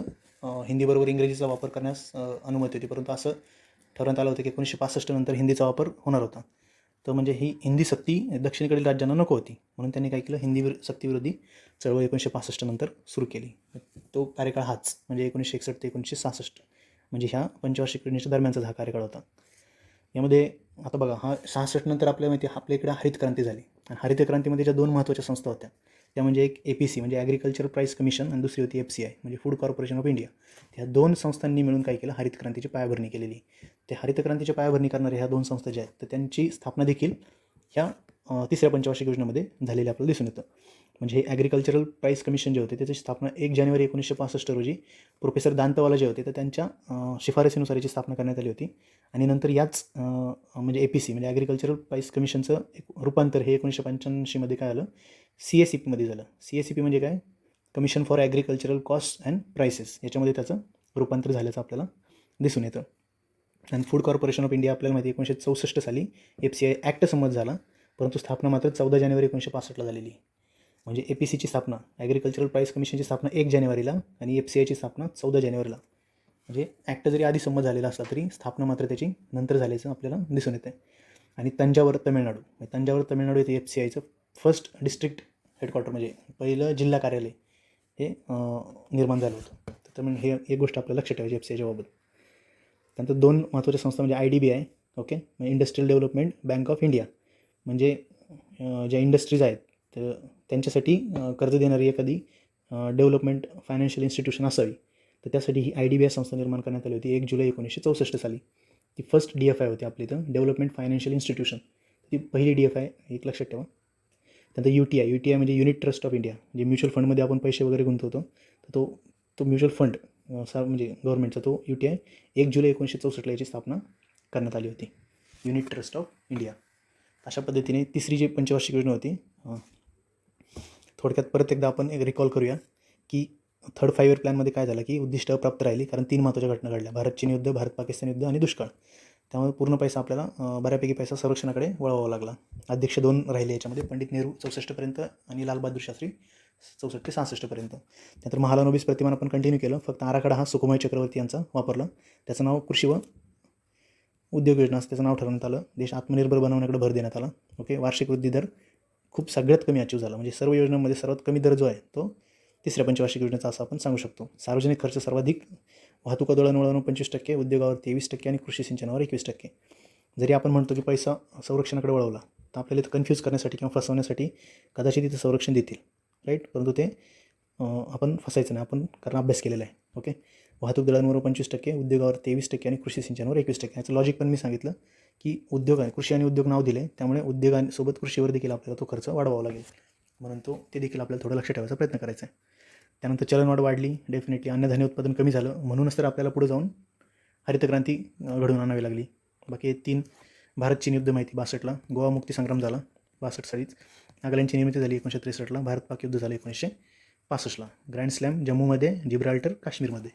हिंदीबरोबर इंग्रजीचा वापर करण्यास अनुमती होती, परंतु असं ठरवण्यात आलं होतं की 1965 नंतर हिंदीचा वापर होणार होता. तर म्हणजे ही हिंदी सक्ती दक्षिणेकडील राज्यांना नको होती, म्हणून त्यांनी काय केलं, हिंदी सक्तीविरोधी चळवळ 1965 नंतर सुरू केली. तो कार्यकाळ हाच म्हणजे 1961 ते 1966, म्हणजे ह्या पंचवार्षिक योजनेच्या दरम्यानचा हा कार्यकाळ होता. यामध्ये आता बघा, हा 66 नंतर आपल्या माहिती आपल्या इकडे हरित क्रांती झाली. आणि हरित क्रांतीमध्ये ज्या 2 महत्त्वाच्या संस्था होत्या त्या म्हणजे एक APC म्हणजे ॲग्रिकल्चर प्राईस कमिशन आणि दुसरी होती FCI म्हणजे फूड कॉर्पोरेशन ऑफ इंडिया. ह्या 2 संस्थांनी मिळून काय केलं, हरित क्रांतीची पायाभरणी केलेली. ते हरित क्रांतीची पायाभरणी करणाऱ्या ह्या 2 संस्था ज्या आहेत तर त्यांची स्थापना देखील ह्या 3ऱ्या पंचवार्षिक योजनेमध्ये झालेली आपल्याला दिसून येतं. म्हणजे हे ॲग्रिकल्चरल प्राईस कमिशन जे होते त्याची स्थापना 1 जानेवारी 1965 रोजी प्रोफेसर दांतवाला जे होते तर त्यांच्या शिफारसीनुसार याची स्थापना करण्यात आली होती. आणि नंतर याच म्हणजे APC म्हणजे ॲग्रिकल्चरल प्राईस कमिशनचं एक रूपांतर हे 1985 काय आलं, CACP झालं. CACP म्हणजे काय, commission for agricultural cost and prices, याच्यामध्ये त्याचं रूपांतर झाल्याचं आपल्याला दिसून येतं. आणि फूड कॉर्पोरेशन ऑफ इंडिया आपल्याला माहिती 1964 साली FCI ॲक्ट संमत झाला, परंतु स्थापना मात्र 14 जानेवारी 1965 झालेली. म्हणजे APCची स्थापना, ॲग्रिकल्चरल प्राईस कमिशनची स्थापना 1 जानेवारीला आणि FCIची स्थापना 14 जानेवारीला. म्हणजे ॲक्ट जरी आधी संमत झालेला असला तरी स्थापना मात्र त्याची नंतर झाल्याचं आपल्याला दिसून येतं. आणि तंजावर तमिळनाडू येथे FCIचं फर्स्ट डिस्ट्रिक्ट हेडक्वार्टर म्हणजे पहिलं जिल्हा कार्यालय हे निर्माण झालं होतं. तर म्हणजे हे एक गोष्ट आपल्याला लक्षात ठेवायची FCIच्या बाबत. त्यानंतर 2 महत्त्वाच्या संस्था म्हणजे IDBI, ओके, म्हणजे industrial development bank of India, म्हणजे ज्या इंडस्ट्रीज आहेत तर त्यांच्यासाठी कर्ज देणारी एखादी डेव्हलपमेंट फायनान्शियल इन्स्टिट्यूशन असावी. तर त्यासाठी ही IDBI संस्था निर्माण करण्यात आली होती 1 जुलै 1964 साली. ती फर्स्ट DFI होती आपली इथं, डेव्हलपमेंट फायनान्शियल इन्स्टिट्यूशन. ती पहिली DFI एक लक्षात ठेवा. त्यानंतर UTI म्हणजे युनिट ट्रस्ट ऑफ इंडिया, म्हणजे म्युच्युअल फंडमध्ये आपण पैसे वगैरे गुंतवतो तर तो म्युच्युअल फंड म्हणजे गव्हर्नमेंटचा तो UTI 1 जुलै 1964 याची स्थापना करण्यात आली होती, युनिट ट्रस्ट ऑफ इंडिया. अशा पद्धतीने 3री जी पंचवार्षिक योजना होती, थोडक्यात परत एकदा आपण रिकॉल करूया की 3rd 5 इयर प्लॅनमध्ये काय झालं की उद्दिष्ट अप्राप्त राहिली, कारण 3 महत्त्वाच्या घटना घडल्या, भारत चीन युद्ध, भारत पाकिस्तान युद्ध आणि दुष्काळ. त्यामुळे पूर्ण पैसा आपल्याला बऱ्यापैकी पैसा संरक्षणाकडे वळवावा लागला. अध्यक्ष 2 राहिले याच्यामध्ये, पंडित नेहरू 64पर्यंत आणि लालबहादूर शास्त्री 64 ते 66पर्यंत. त्यानंतर महालनोबिस प्रतिमान आपण कंटिन्यू केलं, फक्त आराखडा हा सुकुमाई चक्रवर्ती यांचा वापरला. त्याचं नाव कृषी व उद्योग योजना असं त्याचं नाव ठरवण्यात आलं. देश आत्मनिर्भर बनवण्याकडे भर देण्यात आला. ओके. वार्षिक वृद्धी दर खूप सगळ्यात कमी अचीव झाला, म्हणजे सर्व योजनांमध्ये सर्वात कमी दर जो आहे तो तिसऱ्या पंचवार्षिक योजनेचा असं आपण सांगू शकतो. सार्वजनिक खर्च सर्वाधिक, वाहतूक दळणवळण 25%, उद्योगावर 23% आणि कृषी सिंचनावर 21%. जरी आपण म्हणतो की पैसा संरक्षणाकडे वळवला, तर आपल्याला इथं कन्फ्यूज करण्यासाठी किंवा फसवण्यासाठी कदाचित इथं संरक्षण देतील, राईट. परंतु ते आपण फसायचं नाही, आपण कारण अभ्यास केलेला आहे. ओके. वाहतूक दळणवळण 25%, उद्योगावर 23% आणि कृषी सिंचनावर 21%. याचं लॉजिक पण मी सांगितलं की उद्योग आहे, कृषी आणि उद्योग नाव दिले, त्यामुळे उद्योगांसोबत कृषीवर देखील आपल्याला तो खर्च वाढवावा लागेल, म्हणून ते देखील आपल्याला थोडं लक्ष ठेवायचा प्रयत्न करायचा आहे. त्यानंतर चलनवाढ वाढली, डेफिनेटली अन्नधान्य उत्पादन कमी झालं, म्हणूनच तर आपल्याला पुढे जाऊन हरितक्रांती घडवून आणावी लागली. बाकी 3 भारत चीन युद्ध माहिती 62ला, गोवा मुक्ती संग्राम झाला 62 सालीच, नागालँडची निर्मिती झाली 1963ला, भारत पाक युद्ध झालं 1965ला, ग्रँड स्लॅम जम्मूमध्ये, जिब्राल्टर काश्मीरमध्ये.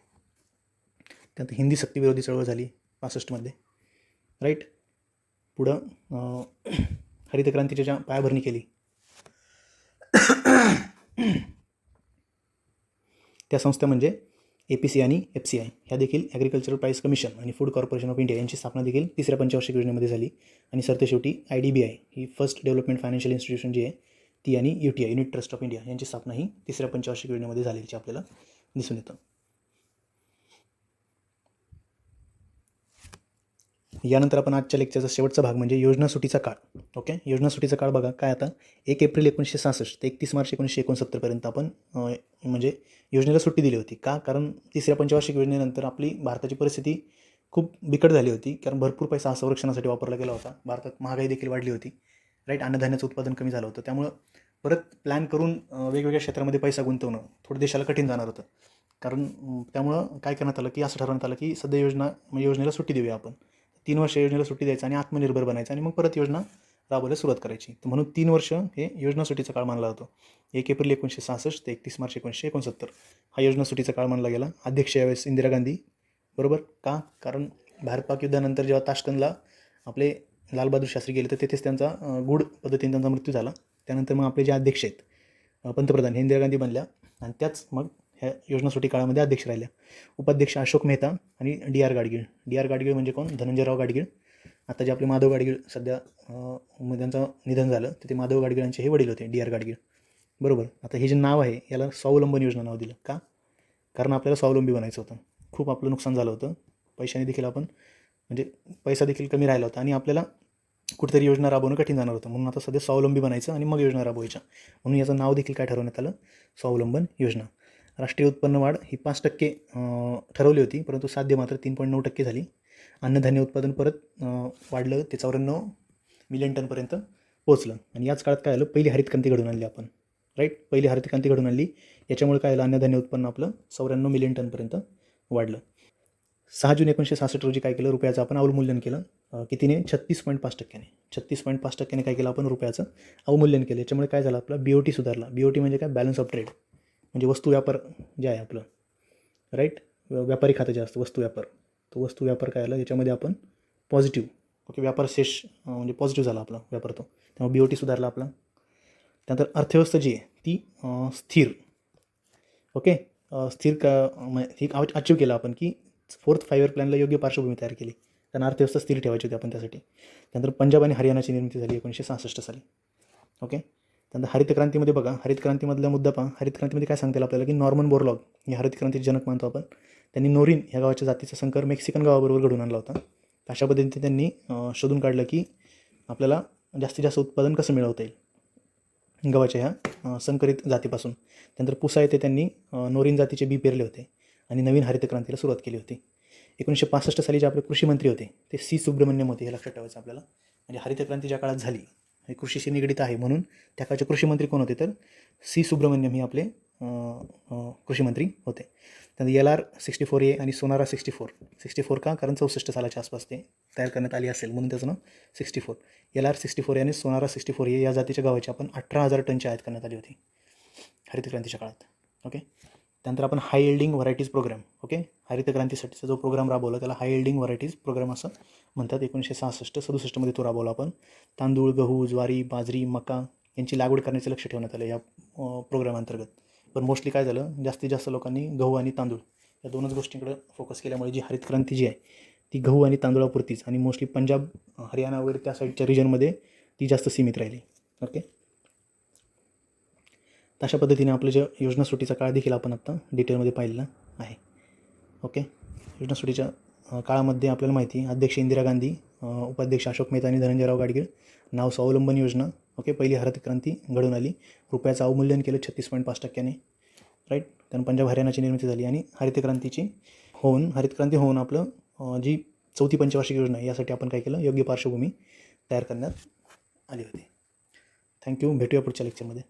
त्यानंतर हिंदी सक्तीविरोधी चळवळ झाली 65मध्ये, राईट. पुढं हरितक्रांतीच्या ज्या पायाभरणी केली त्या संस्था म्हणजे APC आणि FCI, ह्या देखील ॲग्रिकल्चरल प्राईस कमिशन आणि फूड कॉर्पोरेशन ऑफ इंडिया यांची स्थापना देखील तिसऱ्या पंचवार्षिक योजनेमध्ये झाली. आणि सरतेशेवटी IDBI ही फर्स्ट डेव्हलपमेंट फायनान्शियल इन्स्टिट्यूशन जी आहे ती, आणि UTI unit trust of India यांची स्थापना ही तिसऱ्या पंचवार्षिक योजनेमध्ये झालेली आपल्याला दिसून येतं. यानंतर आपण आजच्या लेक्चरचा शेवटचा भाग म्हणजे योजना सुटीचा काळ. ओके. योजना सुटीचा काळ बघा काय आता 1 एप्रिल 1966 ते 31 मार्च 1969 आपण म्हणजे योजनेला सुट्टी दिली होती. का? कारण तिसऱ्या पंचवार्षिक योजनेनंतर आपली भारताची परिस्थिती खूप बिकट झाली होती, कारण भरपूर पैसा संरक्षणासाठी वापरला गेला होता. भारतात महागाई देखील वाढली होती, राईट. अन्नधान्याचं उत्पादन कमी झालं होतं, त्यामुळं परत प्लॅन करून वेगवेगळ्या क्षेत्रामध्ये पैसा गुंतवणं थोडं देशाला कठीण जाणार होतं. कारण त्यामुळं काय करण्यात आलं की असं ठरवण्यात आलं की सध्या योजनेला सुट्टी देऊया आपण. 3 वर्ष योजनेला सुट्टी द्यायचं आणि आत्मनिर्भर बनायचं, आणि मग परत योजना राबवायला सुरुवात करायची. तर म्हणून 3 वर्ष हे योजना सुट्टीचा काळ मानला जातो. 1 एप्रिल 1966 ते 31 मार्च 1969 हा योजना सुट्टीचा काळ मानला गेला. अध्यक्ष यावेळेस इंदिरा गांधी, बरोबर. का? कारण भारत पाक युद्धानंतर जेव्हा ताश्कंदला आपले लालबहादूर शास्त्री गेले, तर तेथेच त्यांचा गूढ पद्धतीने त्यांचा मृत्यू झाला. त्यानंतर मग आपले जे अध्यक्ष आहेत पंतप्रधान हे इंदिरा गांधी बनल्या, आणि त्याच मग ह्या योजना सुट्टी काळामध्ये अध्यक्ष राहिल्या. उपाध्यक्ष अशोक मेहता आणि DR गाडगीळ. DR गाडगीळ म्हणजे कोण? धनंजयराव गाडगीळ. आता जे आपले माधव गाडगीळ सध्या त्यांचं निधन झालं, तर ते माधव गाडगीळांचे हे वडील होते, DR गाडगीळ, बरोबर. आता हे जे नाव आहे याला स्वावलंबन योजना नाव दिलं. का? कारण आपल्याला स्वावलंबी बनायचं होतं. खूप आपलं नुकसान झालं होतं, पैशाने देखील आपण म्हणजे पैसा देखील कमी राहिला होता, आणि आपल्याला कुठेतरी योजना राबवणं कठीण जाणार होतं. म्हणून आता सध्या स्वावलंबी बनायचं आणि मग योजना राबवायच्या, म्हणून याचं नाव देखील काय ठरवण्यात आलं? स्वावलंबन योजना. राष्ट्रीय उत्पन्न वाढ ही 5% ठरवली होती, परंतु साध्य मात्र 3.9% झाली. अन्नधान्य उत्पादन परत वाढलं, ते 94 मिलियन टनपर्यंत पोहोचलं. आणि याच काळात काय आलं? पहिली हरितक्रांती घडून आणली आपण, राईट. पहिली हरितक्रांती घडून आणली, याच्यामुळे काय आलं? अन्नधान्य उत्पन्न आपलं 94 मिलियन टनपर्यंत वाढलं. 6 जून 1966 रोजी काय केलं? रुपयाचं आपण अवमूल्यन केलं. कितीने? 36.5%. 36.5% काय केलं आपण? रुपयाचं अवमूल्यन केलं. याच्यामुळे काय झालं? आपला BOT सुधारला. BOT म्हणजे काय? बॅलन्स ऑफ ट्रेड, म्हणजे वस्तू व्यापार जे आहे आपलं, राईट. व्यापारी खातं जे असतं वस्तू व्यापार, तो वस्तू व्यापार काय आला याच्यामध्ये आपण पॉझिटिव्ह, ओके, व्यापार शेष म्हणजे पॉझिटिव्ह झाला आपला व्यापार तो, त्यामुळे BOT सुधारला आपला. त्यानंतर अर्थव्यवस्था जी आहे ती स्थिर, ओके, स्थिर ही अचीव केलं आपण की 4th 5 year प्लॅनला योग्य पार्श्वभूमी तयार केली, त्यांना अर्थव्यवस्था स्थिर ठेवायची होती आपण त्यासाठी. त्यानंतर पंजाब आणि हरियाणाची निर्मिती झाली 1966 साली, ओके. त्यानंतर हरितक्रांतीमध्ये बघा, हरितक्रांतीमधला मुद्दा पहा. हरितक्रांतीमध्ये काय सांगता येईल आपल्याला की नॉर्मन बोरलॉग हे हरितक्रांतीचे जनक मानतो आपण. त्यांनी नोरिन ह्या गावाच्या जातीचा संकर मेक्सिकन गावाबरोबर घडून आणला होता. अशा पद्धतीने त्यांनी शोधून काढलं की आपल्याला जास्तीत जास्त उत्पादन कसं मिळवता येईल गव्हाच्या ह्या संकरित जातीपासून. त्यानंतर पुसा येथे त्यांनी नोरिन जातीचे बी पेरले होते आणि नवीन हरितक्रांतीला सुरुवात केली होती. 1965 साली जे आपले कृषी मंत्री होते ते C. सुब्रमण्यम होते, हे लक्षात ठेवायचं आपल्याला. म्हणजे हरितक्रांती ज्या काळात झाली हे कृषीशी निगडित आहे, म्हणून त्या काळचे कृषी मंत्री कोण होते? तर C. सुब्रमण्यम हे आपले कृषी मंत्री होते. त्यानंतर LR-64A आणि सोनारा 64 का? कारण 64 सालाच्या आसपास ते तयार करण्यात आली असेल म्हणून त्याचं नाव 64. LR-64A आणि सोनारा 64A या जातीच्या गव्हाची आपण 18,000 टनची आयात करण्यात आली होती हरितक्रांतीच्या काळात, ओके. त्यानंतर आपण हाय यील्डिंग व्हरायटीज प्रोग्राम, ओके, हरितक्रांतीसाठीचा जो प्रोग्राम राबवला त्याला हाय यील्डिंग व्हरायटीज प्रोग्राम असं म्हणतात. 1966-67 मध्ये तो राबवला आपण. तांदूळ, गहू, ज्वारी, बाजरी, मका यांची लागवड करण्याचे लक्ष ठेवण्यात आलं या प्रोग्राम अंतर्गत. पण मोस्टली काय झालं, जास्तीत जास्त लोकांनी गहू आणि तांदूळ या दोनच गोष्टींकडे फोकस केल्यामुळे जी हरितक्रांती जी आहे ती गहू आणि तांदूळापुरतीच आणि मोस्टली पंजाब हरियाणा वगैरे त्या साईडच्या रिजनमध्ये ती जास्त सीमित राहिली. ओके, तशा पद्धतीने आपलं जे योजना सुटीचा काळ देखील आपण आत्ता डिटेलमध्ये पाहिलेला आहे. ओके, योजना सुटीच्या काळामध्ये आपल्याला माहिती आहे अध्यक्ष इंदिरा गांधी, उपाध्यक्ष अशोक मेहता आणि धनंजयराव गाडगीळ. नाव स्वावलंबन योजना. ओके, पहिली हरित क्रांती घडून आली. रुपयाचं अवमूल्यन केलं 36.5%. राईट. त्यानं पंजाब हरियाणाची निर्मिती झाली आणि हरित क्रांती होऊन आपलं जी 4थी पंचवार्षिक योजना आहे यासाठी आपण काय केलं, योग्य पार्श्वभूमी तयार करण्यात आली होती. थँक्यू. भेटूया पुढच्या लेक्चरमध्ये.